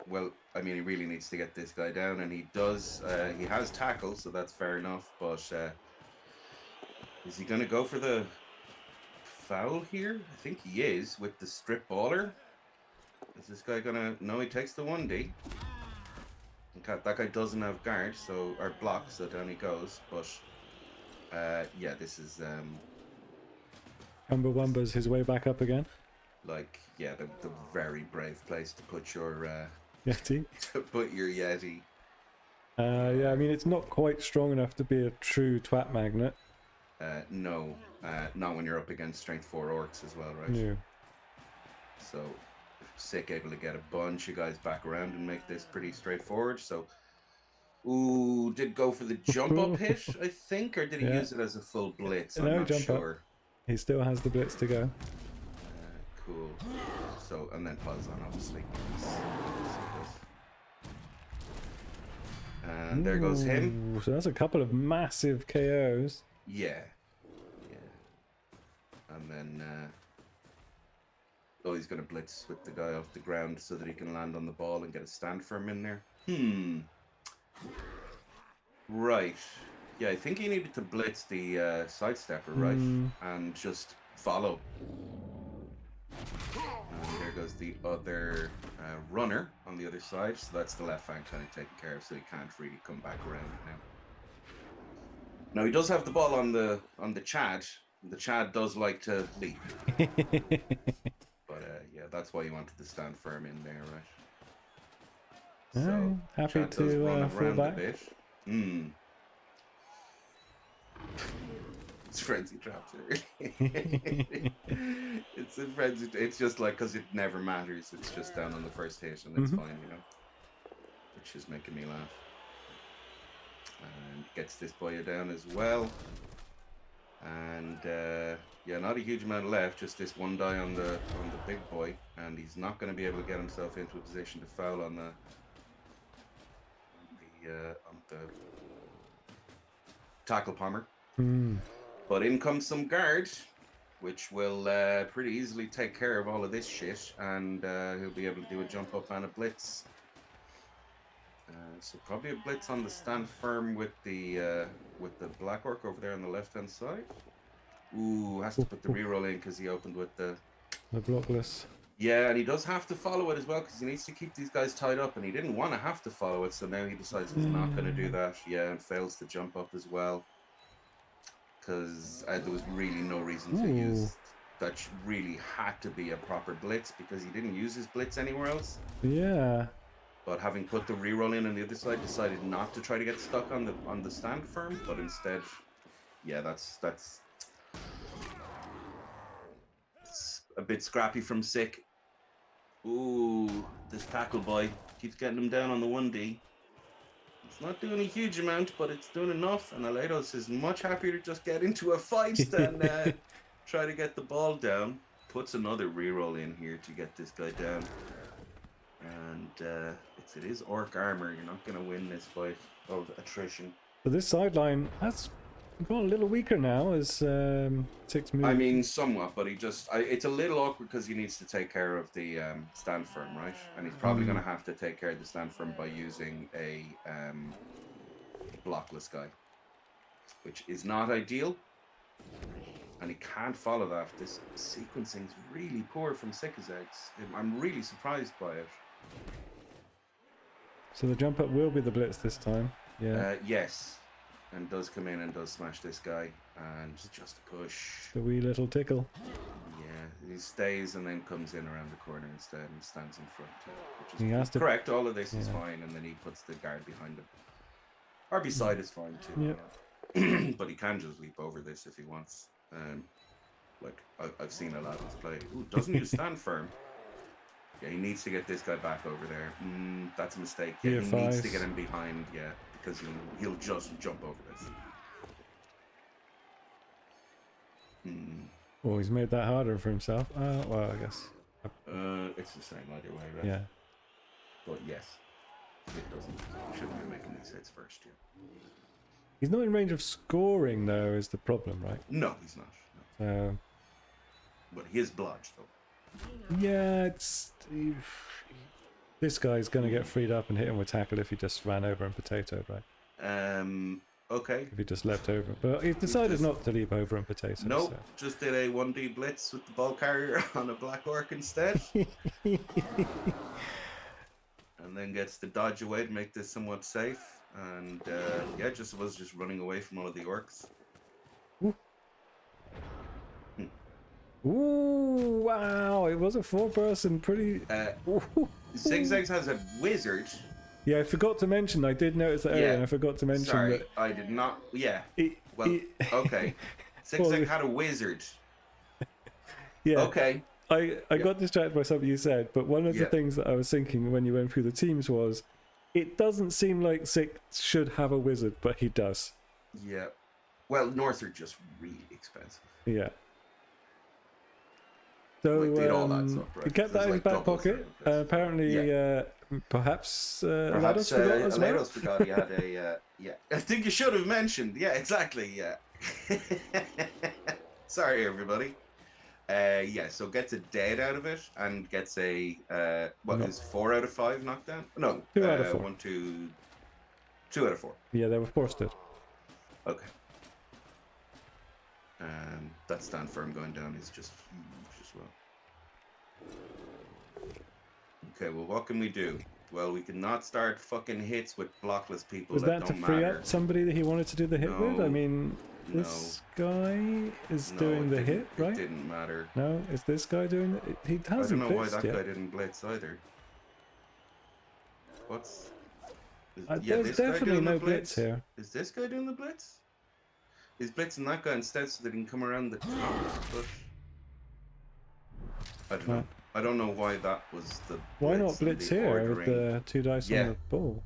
Well, I mean, he really needs to get this guy down, and he does. He has tackle, so that's fair enough. But is he going to go for the foul here? I think he is with the strip baller. Is this guy going to... No, he takes the 1D. Okay, that guy doesn't have guard, or block, so down he goes. But yeah, this is... Chumbawamba's his way back up again. Like, yeah, the very brave place to put your... Yeti. to put your Yeti. Yeah, I mean, it's not quite strong enough to be a true twat magnet. No, not when you're up against strength 4 orcs as well, right? No. So, Sick able to get a bunch of guys back around and make this pretty straightforward. So, ooh, did go for the jump up hit, I think, or did he use it as a full blitz? I'm not sure. Up. He still has the blitz to go. Cool. So, and then pause on, obviously. And there goes him. So that's a couple of massive KOs. Yeah. And then, oh, he's going to blitz with the guy off the ground so that he can land on the ball and get a stand for him in there. Right. Yeah, I think he needed to blitz the sidestepper, right? And just follow. And there goes the other runner on the other side. So that's the left flank kind of taken care of, so he can't really come back around it now. Now he does have the ball on the Chad. The Chad does like to leap. But yeah, that's why he wanted to stand firm in there, right? So happy Chad to does run fall around back. a bit. It's frenzy traps. It's a frenzy. It's just like, because it never matters. It's just down on the first hit, and it's fine, you know. Which is making me laugh. And gets this boy down as well. And yeah, not a huge amount left. Just this one die on the big boy, and he's not going to be able to get himself into a position to foul on the tackle pommer. But in comes some guard, which will pretty easily take care of all of this shit, and he'll be able to do a jump up and a blitz. So probably a blitz on the stand firm with the black orc over there on the left hand side. Ooh, has to put the reroll in because he opened with the blockless. Yeah, and he does have to follow it as well because he needs to keep these guys tied up, and he didn't want to have to follow it, so now he decides he's not going to do that. Yeah, and fails to jump up as well because there was really no reason to use that really had to be a proper blitz because he didn't use his blitz anywhere else. Yeah. But having put the reroll in on the other side, decided not to try to get stuck on the stand firm, but instead, yeah, that's it's a bit scrappy from Sick. Ooh, this tackle boy keeps getting him down on the 1D. It's not doing a huge amount, but it's doing enough. And Aledos is much happier to just get into a fight than try to get the ball down. Puts another reroll in here to get this guy down. And it is orc armor. You're not going to win this fight of attrition. But this sideline has got a little weaker now as 6 moves. I mean, somewhat, but it's a little awkward because he needs to take care of the stand firm, right? And he's probably going to have to take care of the stand firm by using a blockless guy, which is not ideal. And he can't follow that. This sequencing is really poor from Sickazeggs. I'm really surprised by it. So the jump up will be the blitz this time. Yeah. Yes. And does come in and does smash this guy. And just a push. The wee little tickle. Yeah. He stays and then comes in around the corner instead and stands in front. Which He is has to- correct. All of this is fine. And then he puts the guard behind him. Or beside is fine too. Yeah. But he can just leap over this if he wants. Like I've seen a lot of this play. Ooh, doesn't use stand firm. Yeah, he needs to get this guy back over there. That's a mistake. Yeah, he needs to get him behind. Yeah, because he'll just jump over this. Oh, he's made that harder for himself. Well, I guess. It's the same either way, right? Yeah. But yes, it doesn't. Shouldn't be making these hits first. Yeah. He's not in range of scoring, though, is the problem, right? No, he's not. No. So, But he is blodged, though. yeah, this guy's going to get freed up and hit him with tackle if he just ran over and potatoed, right? Okay. If he just leapt over. But he decided not to leap over and potato. Nope, So. just did a 1D blitz with the ball carrier on a black orc instead. And then gets to dodge away to make this somewhat safe. And yeah, just was just running away from all of the orcs. Ooh, wow! It was a 4-person, pretty. Zigzags has a wizard. Yeah, I forgot to mention. I did notice that earlier, and I forgot to mention Sorry, that. I did not. Yeah. Well, Okay. Zigzag had a wizard. Yeah. Okay. I got distracted by something you said, but one of the things that I was thinking when you went through the teams was, it doesn't seem like Six should have a wizard, but he does. Yeah. Well, North are just really expensive. Yeah. So Like, it all adds up, right? he kept that in his like back double pocket. service. Apparently, perhaps Perhaps Lados forgot as well. Lados forgot he had a. Yeah. I think you should have mentioned. Yeah, exactly. Yeah. Sorry, everybody. Yeah, so gets a dead out of it and gets a is 4 out of 5 knockdown? No, 2 out of 4. 2 out of 4. Yeah, they were forced it. Okay. That stand firm going down is just huge as well. Okay, well, what can we do? Well, we cannot start fucking hits with blockless people. Was that to don't free matter. up somebody that he wanted to do the hit with? I No, mean, this guy is doing the hit, right? It didn't matter. No, is this guy doing it? He I hasn't don't know why blitzed that yet. guy didn't blitz either. What's... There's this guy definitely doing the no blitz here. Is this guy doing the blitz? He's blitzing that guy instead so that he can come around the top, but... I don't know. I don't know why that was the Why not and blitz the here with ordering. the 2 dice on the ball?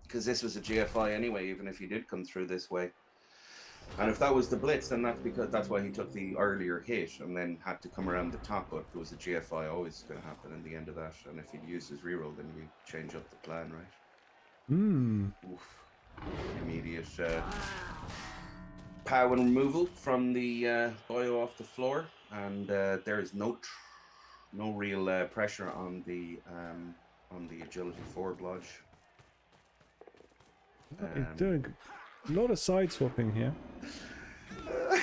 Because this was a GFI anyway, even if he did come through this way. And if that was the blitz, then that's why he took the earlier hit and then had to come around the top. But it was a GFI, always going to happen in the end of that. And if he'd used his reroll, then you change up the plan, right? Oof. Immediate power removal from the bio off the floor, and there is no real pressure on the agility 4 blodge. He's doing a lot of side swapping here.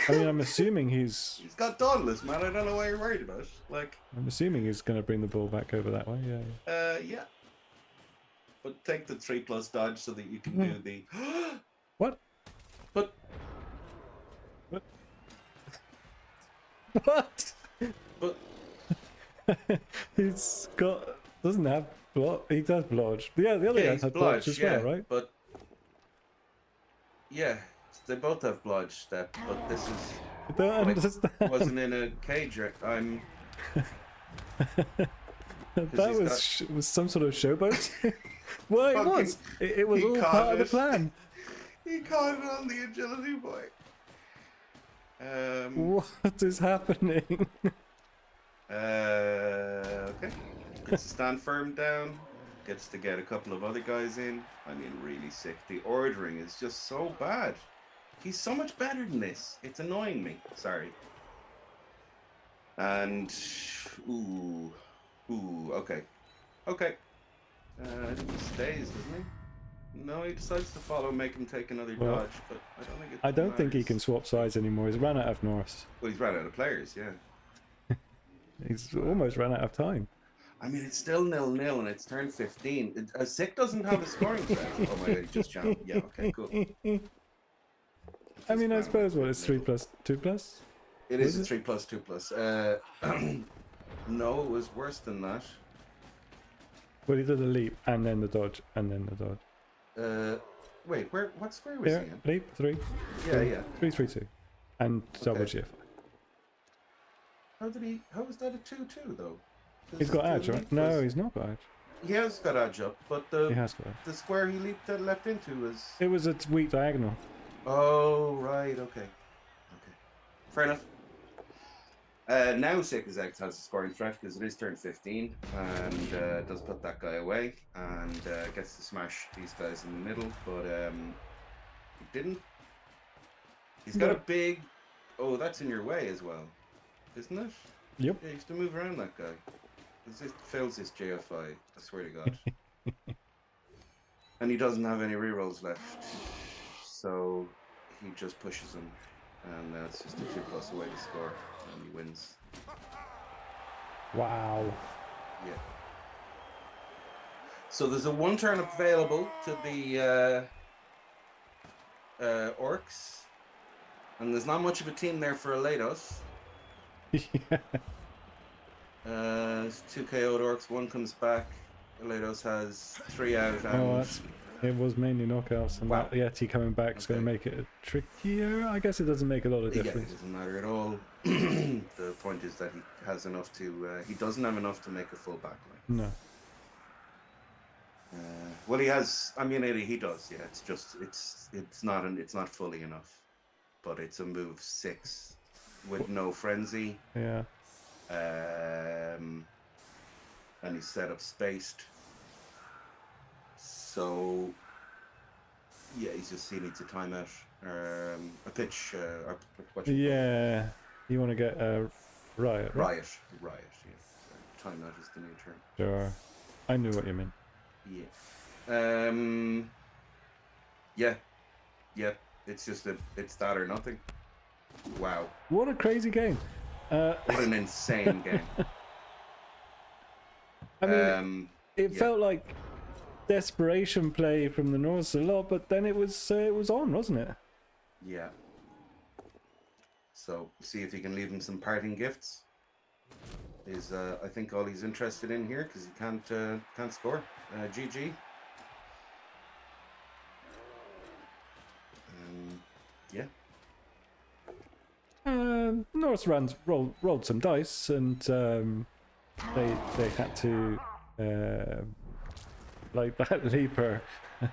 I mean, I'm assuming he's got dauntless, man. I don't know why you're worried about it. Like, I'm assuming he's going to bring the ball back over that way. Yeah. yeah. But take the 3+ dodge so that you can do the. What? But What? But He's got doesn't have blood. He does blodge. Yeah, the other guy he's has blodge as well, right? But yeah, they both have blodge step, but this is I don't like, understand. wasn't in a cage. I'm. That he's was some sort of showboat. Well, it Fucking- was. It was he all caught part of the it. plan. He caught it on the agility boy. What is happening? Okay. Gets to stand firm down. Gets to get a couple of other guys in. I mean, really sick. The ordering is just so bad. He's so much better than this. It's annoying me. Sorry. And ooh, okay. I think he stays, doesn't he? No, he decides to follow, make him take another Well, dodge, but I don't think it I don't think he matters. can swap sides anymore. He's run out of Norse. Well, he's run out of players, yeah. He's almost run out of time. I mean, it's still 0-0 and it's turn 15. Sick doesn't have a scoring threat. Oh my god, he just jumped. Yeah, okay, cool. I mean, I suppose what it's 3 plus 2 plus. It is Was a it? 3 plus 2 plus. No, it was worse than that. Well, he did a leap and then the dodge and then the dodge. Wait, what square was Here, he in? leap 3. Yeah. 3 3 2, and double Okay. shift. How was that a 2-2 though? He's got edge, the right? leap No, was- he's not got edge. He has got edge up, but He has got edge. the square he leapt into was. It was a weak diagonal. Oh right, okay. Fair enough. Now Sick as X has a scoring threat because it is turn 15 and does put that guy away and gets to smash these guys in the middle, but he didn't. He's got a No. big. Oh, that's in your way as well, isn't it? Yep. Yeah, you have to move around that guy. Because it fails his JFI, I swear to God. And he doesn't have any rerolls left. So he just pushes him. And it's just a 2+ away to score. And he wins. Wow. Yeah. So there's a 1 turn available to the Orcs. And there's not much of a team there for Elados. Yeah. It's 2 KO'd Orcs, 1 comes back. Elados has 3 out. Oh, it was mainly knockouts, and Wow. that Yeti coming back is going to make it trickier. I guess it doesn't make a lot of Yeah, it difference. doesn't matter at all. The point is that he has enough to. He doesn't have enough to make a full backline. No. Well, he has. I mean, he does. Yeah, it's just it's not fully enough, but it's a move 6 with no frenzy, Yeah. and he's set up spaced. So yeah, he needs a timeout, a pitch, or what you call it? Yeah. You want to get a riot, right? Riot, yeah. Timeout is the new term. Sure. I knew what you meant. Yeah. Yeah. It's just it's that or nothing. Wow. What a crazy game. What an insane game. I mean, it yeah. felt like desperation play from the Norse a lot, but then it was on, wasn't it? Yeah. So see if he can leave him some parting gifts. Is I think all he's interested in here because he can't score. GG. Yeah. Norse rolled some dice, and they had to like that leaper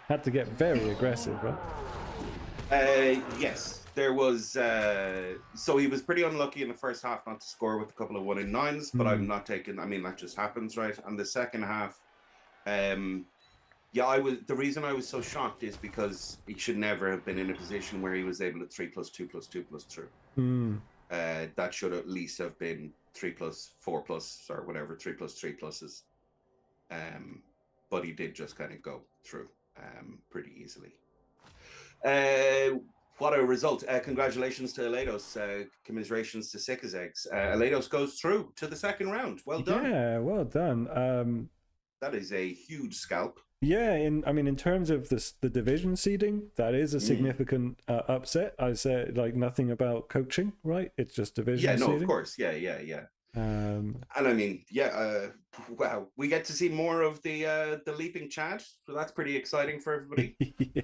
had to get very aggressive, right? Yes. There was so he was pretty unlucky in the first half not to score with a couple of 1-in-9s, but I'm not taking. I mean, that just happens, right? And the second half, yeah, the reason I was so shocked is because he should never have been in a position where he was able to 3+2+2+2 through. That should at least have been 3+4+, or whatever, 3+3 pluses. But he did just kind of go through pretty easily. What a result. Congratulations to Elados. Commiserations to Sick as Eggs. Elados goes through to the second round. Well done. Yeah, well done. That is a huge scalp. Yeah, in terms of the division seeding, that is a significant upset. I say like nothing about coaching, right? It's just division Yeah, no, seeding. of course. Yeah. Um, And I mean, yeah, wow, we get to see more of the leaping Chad, so that's pretty exciting for everybody.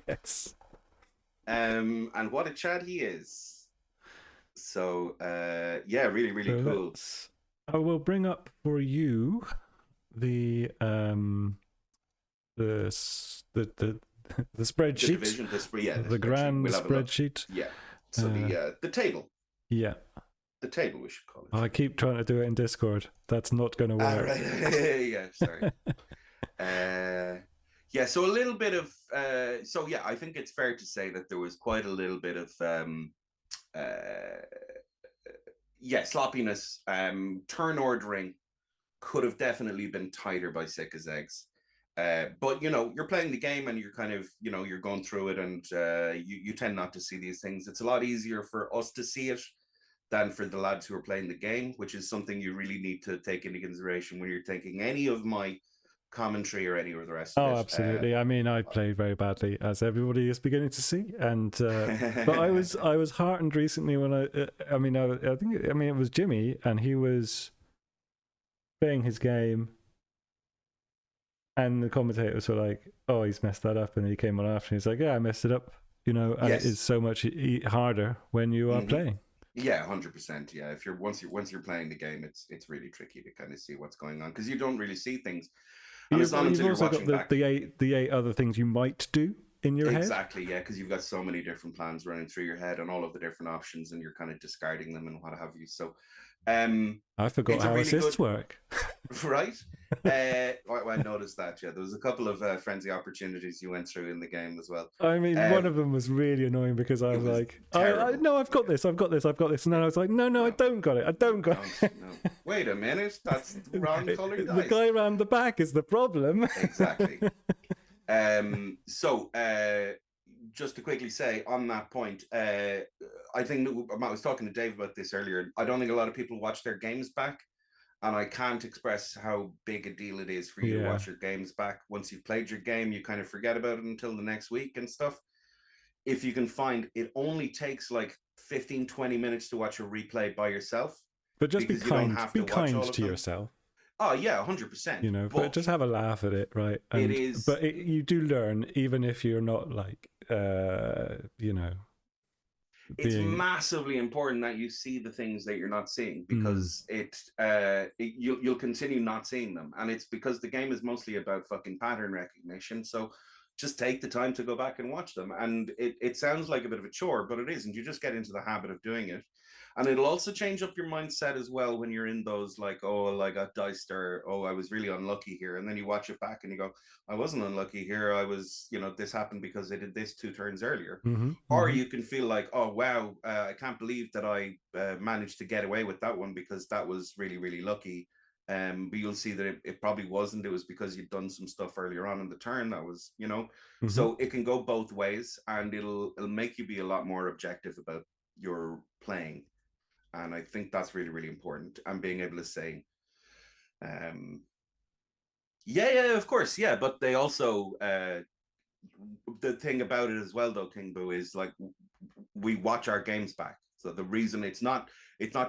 yes. And what a Chad he is. So yeah, really, really So cool. I will bring up for you the the the The spreadsheet, division, the the spreadsheet. grand We'll have a look. spreadsheet. Yeah. So the table. Yeah. The table, we should call it. I keep trying to do it in Discord. That's not going to work. Right. Yeah, sorry. Yeah, so a little bit of so yeah, I think it's fair to say that there was quite a little bit of yeah, sloppiness. Turn ordering could have definitely been tighter by Sick as Eggs. But you're playing the game and you're kind of you're going through it, and you tend not to see these things. It's a lot easier for us to see it than for the lads who are playing the game, which is something you really need to take into consideration when you're taking any of my commentary or any of the rest of it. Oh, absolutely. I mean, I played very badly, as everybody is beginning to see, and but I was heartened recently when I think it was Jimmy, and he was playing his game, and the commentators were like, "Oh, he's messed that up," and he came on after, and he's like, "Yeah, I messed it up," and Yes. it is so much harder when you are playing. Yeah, 100%. Yeah, if once you're playing the game, it's really tricky to kind of see what's going on because you don't really see things. And it's not until you're watching back. The eight other things you might do in your head. Exactly, yeah, because you've got so many different plans running through your head and all of the different options, and you're kind of discarding them and what have you. So, I forgot how really assists work. Right? I noticed that. Yeah, there was a couple of frenzy opportunities you went through in the game as well. I mean, one of them was really annoying because I was like, "No, I've got this, and then I was like, "No, I don't got it. I don't got it." No. Wait a minute, that's the wrong colored dice. The guy around the back is the problem. Exactly. So, just to quickly say on that point, I think I was talking to Dave about this earlier. I don't think a lot of people watch their games back, and I can't express how big a deal it is for you to watch your games back. Once you've played your game, you kind of forget about it until the next week and stuff. If you can find, it only takes like 15-20 minutes to watch a replay by yourself. But just be kind to yourself. Oh yeah, 100%. But just have a laugh at it, right? And, it is. But you do learn, even if you're not like, It's massively important that you see the things that you're not seeing, because you'll continue not seeing them, and it's because the game is mostly about fucking pattern recognition. So just take the time to go back and watch them. And it sounds like a bit of a chore, but it isn't. You just get into the habit of doing it. And it'll also change up your mindset as well when you're in those like, oh, I got diced, or oh, I was really unlucky here. And then you watch it back and you go, I wasn't unlucky here. I was, this happened because they did this 2 turns earlier. Or you can feel like, oh, wow, I can't believe that I managed to get away with that one because that was really, really lucky. But you'll see that it probably wasn't. It was because you'd done some stuff earlier on in the turn that was, So it can go both ways, and it'll make you be a lot more objective about your playing. And I think that's really, really important. And being able to say, yeah, of course, yeah. But they also, the thing about it as well, though, King Boo, is like we watch our games back. So the reason it's not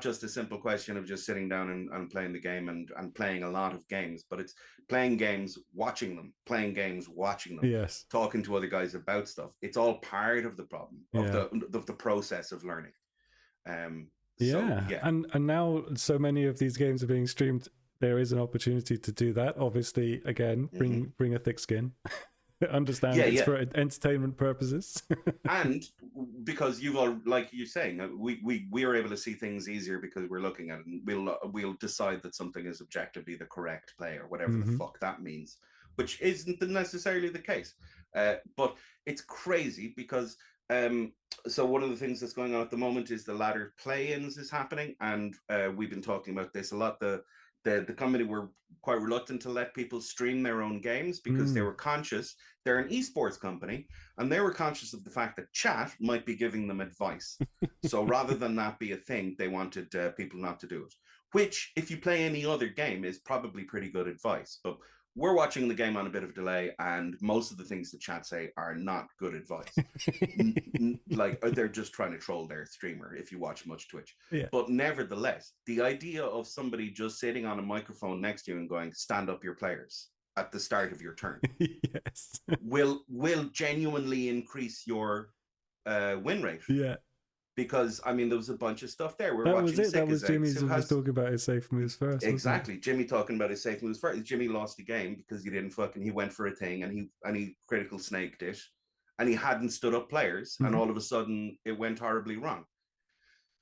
just a simple question of just sitting down and playing the game and playing a lot of games, but it's playing games, watching them, playing games, watching them, yes, talking to other guys about stuff. It's all part of the problem of the process of learning. And now so many of these games are being streamed. There is an opportunity to do that. Obviously, again, bring a thick skin. Understand it's for entertainment purposes. And because you've all, like you're saying, we are able to see things easier because we're looking at it, and we'll decide that something is objectively the correct play, or whatever the fuck that means, which isn't necessarily the case. But it's crazy because so one of the things that's going on at the moment is the ladder play-ins is happening, and we've been talking about this a lot. The company were quite reluctant to let people stream their own games because they were conscious. They're an esports company, and they were conscious of the fact that chat might be giving them advice. So rather than that be a thing, they wanted people not to do it, which if you play any other game is probably pretty good advice. But we're watching the game on a bit of a delay, and most of the things the chat say are not good advice. Like they're just trying to troll their streamer if you watch much Twitch. Yeah. But nevertheless, the idea of somebody just sitting on a microphone next to you and going, "Stand up your players" at the start of your turn Yes. will genuinely increase your win rate. Yeah. Because I mean, there was a bunch of stuff there. We're That watching was it. That was Sikazex, Jimmy's who was has talking about his safe moves first. wasn't it? exactly Jimmy talking about his safe moves first. Jimmy lost the game because he went for a thing and he critical snaked it, and he hadn't stood up players, and all of a sudden it went horribly wrong.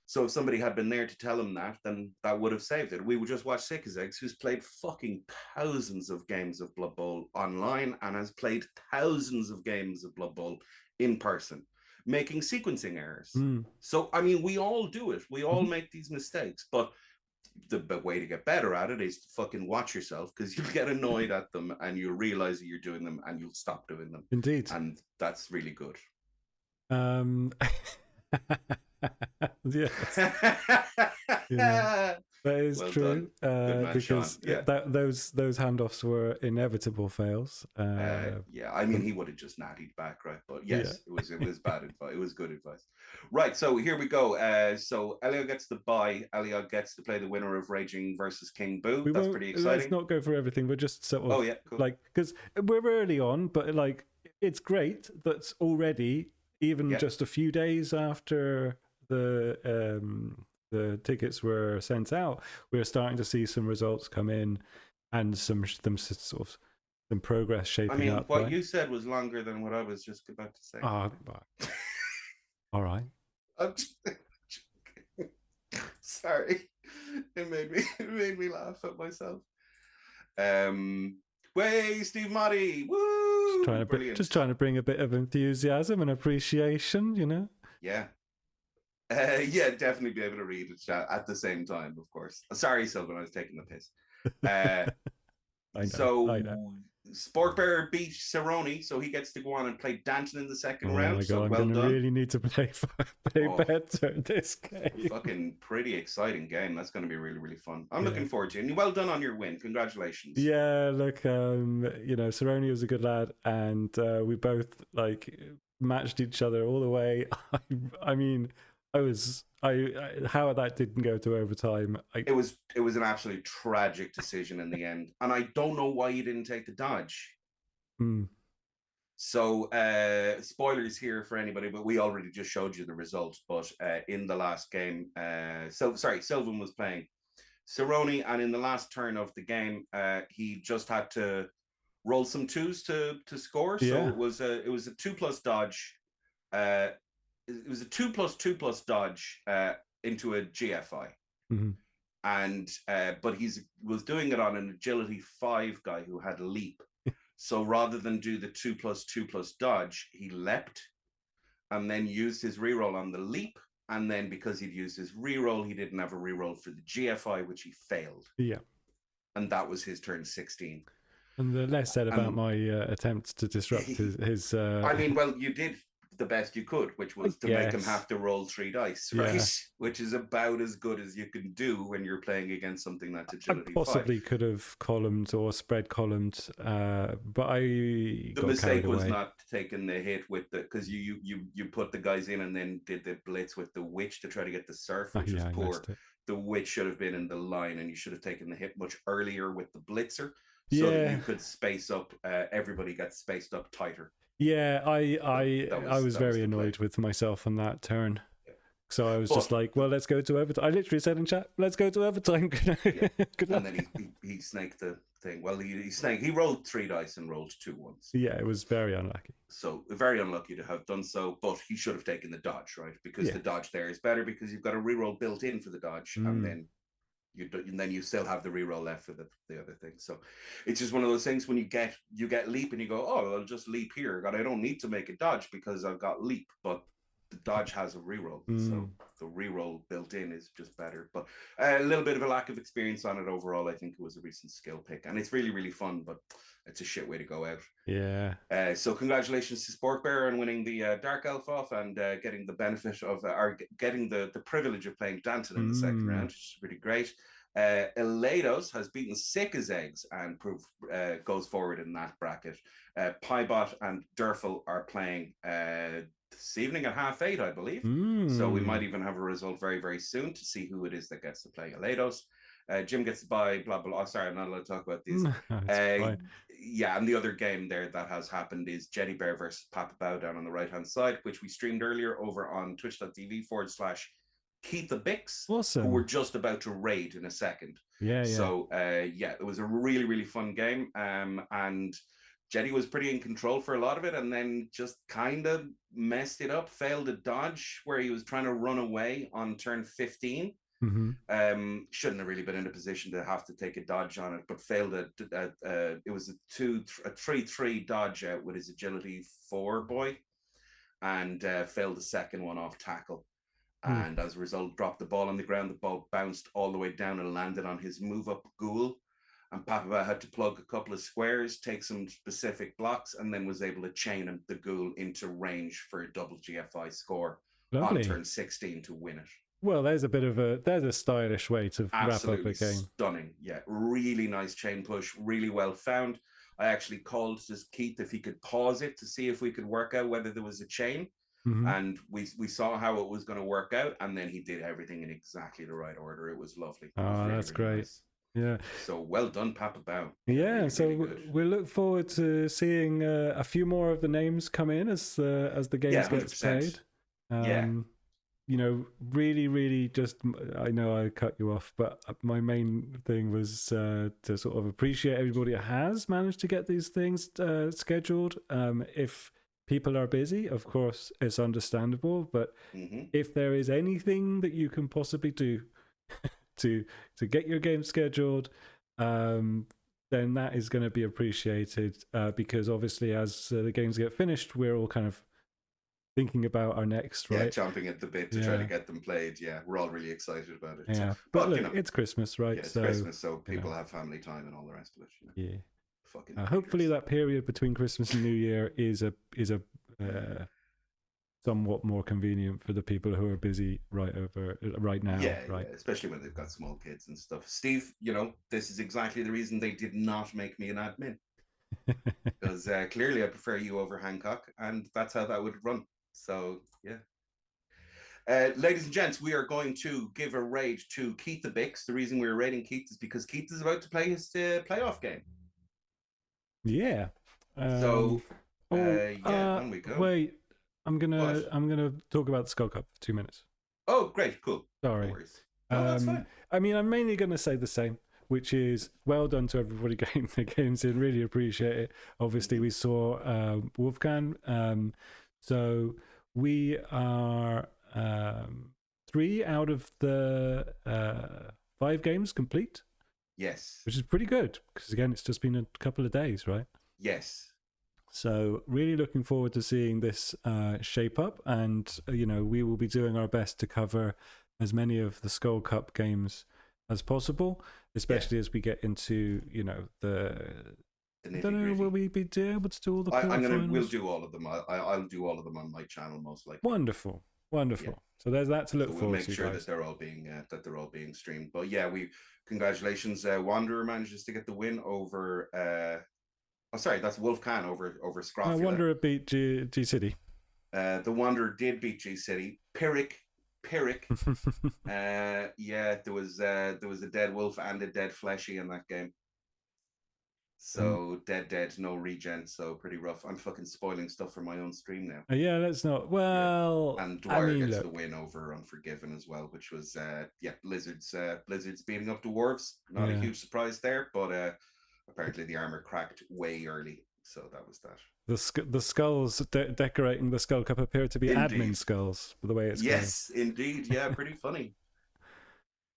So if somebody had been there to tell him that, then that would have saved it. We would just watch Sikazex, who's played fucking thousands of games of Blood Bowl online and has played thousands of games of Blood Bowl in person, making sequencing errors. So, I mean, we all do it. We all make these mistakes, but the way to get better at it is to fucking watch yourself, because you'll get annoyed at them and you'll realize that you're doing them and you'll stop doing them. Indeed. And that's really good. Yes. Yeah. That is Well true. done. Good man, Because Sean. Yeah. those handoffs were inevitable fails. Yeah, I mean, he would have just nattied back, right? But yes, it was bad advice. It was good advice. Right, so here we go. So Elliot gets the bye. Elliot gets to play the winner of Raging versus King Boo. That's pretty exciting. Let's not go for everything. We're just sort of, Oh, yeah, cool. like, because we're early on, but like it's great that's already, even just a few days after the tickets were sent out, we're starting to see some results come in and some progress shaping up. What right? you said was longer than what I was just about to say. All right. I'm joking. Sorry, it made me laugh at myself. Way Steve Motti, woo! Just trying to bring a bit of enthusiasm and appreciation, you know. Yeah. Yeah, definitely be able to read the chat at the same time, of course. Sorry, Sylvan, I was taking the piss. I know. Spork-bearer beat Cerrone, so he gets to go on and play Danton in the second round. Oh my god, so I'm well going to done. really need to play better this game. Fucking pretty exciting game. That's going to be really, really fun. I'm looking forward to it. And well done on your win. Congratulations. Yeah, look, you know, Cerrone was a good lad, and we both like matched each other all the way. I mean, how that didn't go to overtime. It was an absolute tragic decision in the end, and I don't know why you didn't take the dodge. So spoilers here for anybody, but we already just showed you the result. But in the last game, Sylvan was playing Cerrone, and in the last turn of the game, he just had to roll some twos to score. So it was a 2+ dodge. It was a 2+2+ dodge into a GFI, and but was doing it on an agility 5 guy who had leap. So rather than do the 2+2+ dodge, he leapt and then used his reroll on the leap. And then because he'd used his reroll, he didn't have a reroll for the GFI, which he failed. Yeah, and that was his turn 16. And the less said about my attempts to disrupt his I mean, well, you did the best you could, which was to make him have to roll 3 dice, right? Which is about as good as you can do when you're playing against something that's agility 5. Possibly could have columned or spread columned, but the mistake was not taking the hit with the, because you put the guys in and then did the blitz with the witch to try to get the surf, which was poor. The witch should have been in the line, and you should have taken the hit much earlier with the blitzer, so that you could space up. Everybody got spaced up tighter. Yeah, I was very annoyed with myself on that turn. So I was just like, well, let's go to overtime. I literally said in chat, let's go to overtime. And then he snaked the thing. Well, he rolled 3 dice and rolled 2 ones. Yeah, it was very unlucky. So very unlucky to have done so, but he should have taken the dodge, right? Because the dodge there is better because you've got a reroll built in for the dodge, and then you still have the reroll left for the other thing. So it's just one of those things when you get leap and you go, oh, I'll just leap here. God, I don't need to make a dodge because I've got leap, but the dodge has a reroll. So the reroll built in is just better. But a little bit of a lack of experience on it overall. I think it was a recent skill pick, and it's really, really fun, but it's a shit way to go out. Yeah. So congratulations to Spork-bearer on winning the Dark Elf off and getting the benefit of, or getting the privilege of playing Danton in the second round, which is really great. Elados has beaten Sick as Eggs and goes forward in that bracket. Piebot and Durfel are playing this evening at 8:30, I believe. So we might even have a result very, very soon to see who it is that gets to play Elados. Jim gets to buy blah, blah, blah. Sorry, I'm not allowed to talk about these. Yeah, and the other game there that has happened is Jetty Bear versus Papa Bow down on the right-hand side, which we streamed earlier over on twitch.tv/Keith the Bix, awesome. who we're just about to raid in a second. Yeah. So, it was a really, really fun game. And Jetty was pretty in control for a lot of it and then just kind of messed it up, failed a dodge where he was trying to run away on turn 15. Shouldn't have really been in a position to have to take a dodge on it, but failed it was a 3-3 dodge out with his agility 4 boy, and failed the second one off tackle. And as a result, dropped the ball on the ground. The ball bounced all the way down and landed on his move up ghoul. And Papa had to plug a couple of squares, take some specific blocks, and then was able to chain the ghoul into range for a double GFI score on turn 16 to win it. Well, there's a stylish way to wrap up a game. Stunning. Yeah, really nice chain push, really well found. I actually called to Keith if he could pause it to see if we could work out whether there was a chain. And we saw how it was going to work out, and then he did everything in exactly the right order. It was lovely. Really, that's really great. Nice. Yeah. So well done, Papa Bow. Yeah. Really, so really we look forward to seeing a few more of the names come in as the games gets played. You know, really, really just, I know I cut you off, but my main thing was to sort of appreciate everybody that has managed to get these things scheduled. If people are busy, of course, it's understandable, but if there is anything that you can possibly do to get your game scheduled, then that is going to be appreciated, because obviously as the games get finished, we're all kind of thinking about our next, right? Yeah, chomping at the bit to try to get them played. Yeah, we're all really excited about it. Yeah, but look, it's Christmas, right? Yeah, it's Christmas, so people have family time and all the rest of it. Yeah. Fucking hopefully that period between Christmas and New Year is a somewhat more convenient for the people who are busy right now. Yeah, right. Yeah, especially when they've got small kids and stuff. Steve, this is exactly the reason they did not make me an admin. Because clearly I prefer you over Hancock, and that's how that would run. So, yeah. Ladies and gents, we are going to give a raid to Keith the Bix. The reason we're raiding Keith is because Keith is about to play his playoff game. Yeah. On we go. Wait, I'm gonna talk about the Skull Cup for 2 minutes. Oh, great, cool. Sorry. No worries. No, that's fine. I mean, I'm mainly gonna say the same, which is well done to everybody getting the games in. Really appreciate it. Obviously, we saw Wolfgang. So we are 3 out of the 5 games complete. Yes. Which is pretty good, because again, it's just been a couple of days, right? Yes. So really looking forward to seeing this shape up, and we will be doing our best to cover as many of the Skull Cup games as possible, especially as we get into I don't know, will we be able to do all the quarterfinals? We'll do all of them. I'll do all of them on my channel most likely. Wonderful. Yeah. So there's that to look forward to. We'll make sure that they're all being streamed. But yeah, congratulations. Wanderer manages to get the win over. That's Wolfcan over Scrofula. Wanderer beat G City. The Wanderer did beat G City. Pyrrhic. There was a dead wolf and a dead fleshy in that game. So dead, no regen. So pretty rough. I'm fucking spoiling stuff for my own stream now. Yeah, let's not. Well, and Dwyer gets the win over Unforgiven as well, which was Blizzard's beating up Dwarves. Not a huge surprise there, but apparently the armor cracked way early, so that was that. The skulls decorating the Skull Cup appear to be admin skulls, the way it's going. Indeed. Yeah, pretty funny.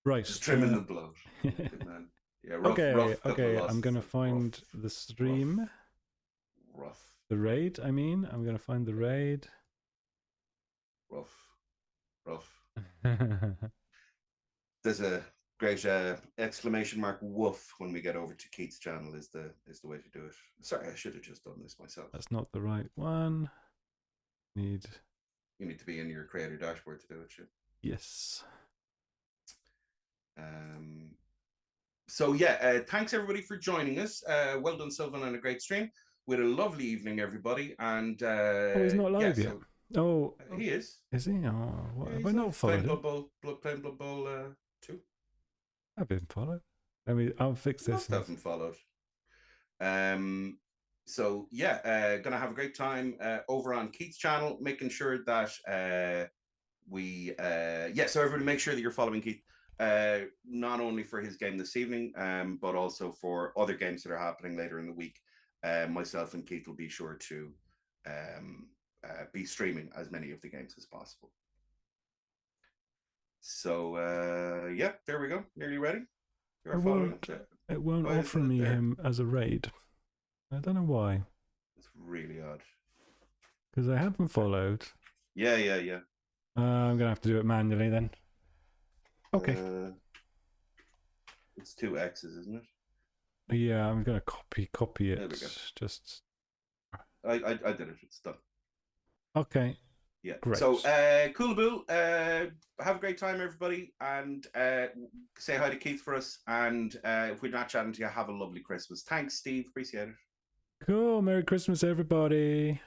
Right, just trimming the blood. Good man. Yeah, rough I'm going to find the stream. Rough. The raid, I mean. I'm going to find the raid. Rough. There's a great exclamation mark woof when we get over to Keith's channel is the way to do it. Sorry, I should have just done this myself. That's not the right one. You need to be in your creator dashboard to do it, shit. Yes. So yeah, thanks everybody for joining us. Well done, Sylvan, on a great stream. We had a lovely evening, everybody. And Oh, he's not live yet. Oh, he is. is he? Oh, what, Yeah, have I he's not playing followed him? playing Blood Bowl 2. I've been followed. I'll fix this. Most of them followed. So yeah, gonna have a great time over on Keith's channel, making sure that so everybody make sure that you're following Keith, not only for his game this evening, but also for other games that are happening later in the week. Myself and Keith will be sure to be streaming as many of the games as possible. So yeah, there we go. Nearly ready. It won't offer me him as a raid. I don't know why. It's really odd. Because I haven't followed. Yeah. I'm gonna have to do it manually then. Okay. It's 2 X's, isn't it? Yeah, I'm gonna copy it. There we go. Just. I did it. It's done. Okay. Yeah. Great. So, Coolaboo, have a great time, everybody, and say hi to Keith for us. And if we're not chatting to you, have a lovely Christmas. Thanks, Steve. Appreciate it. Cool. Merry Christmas, everybody.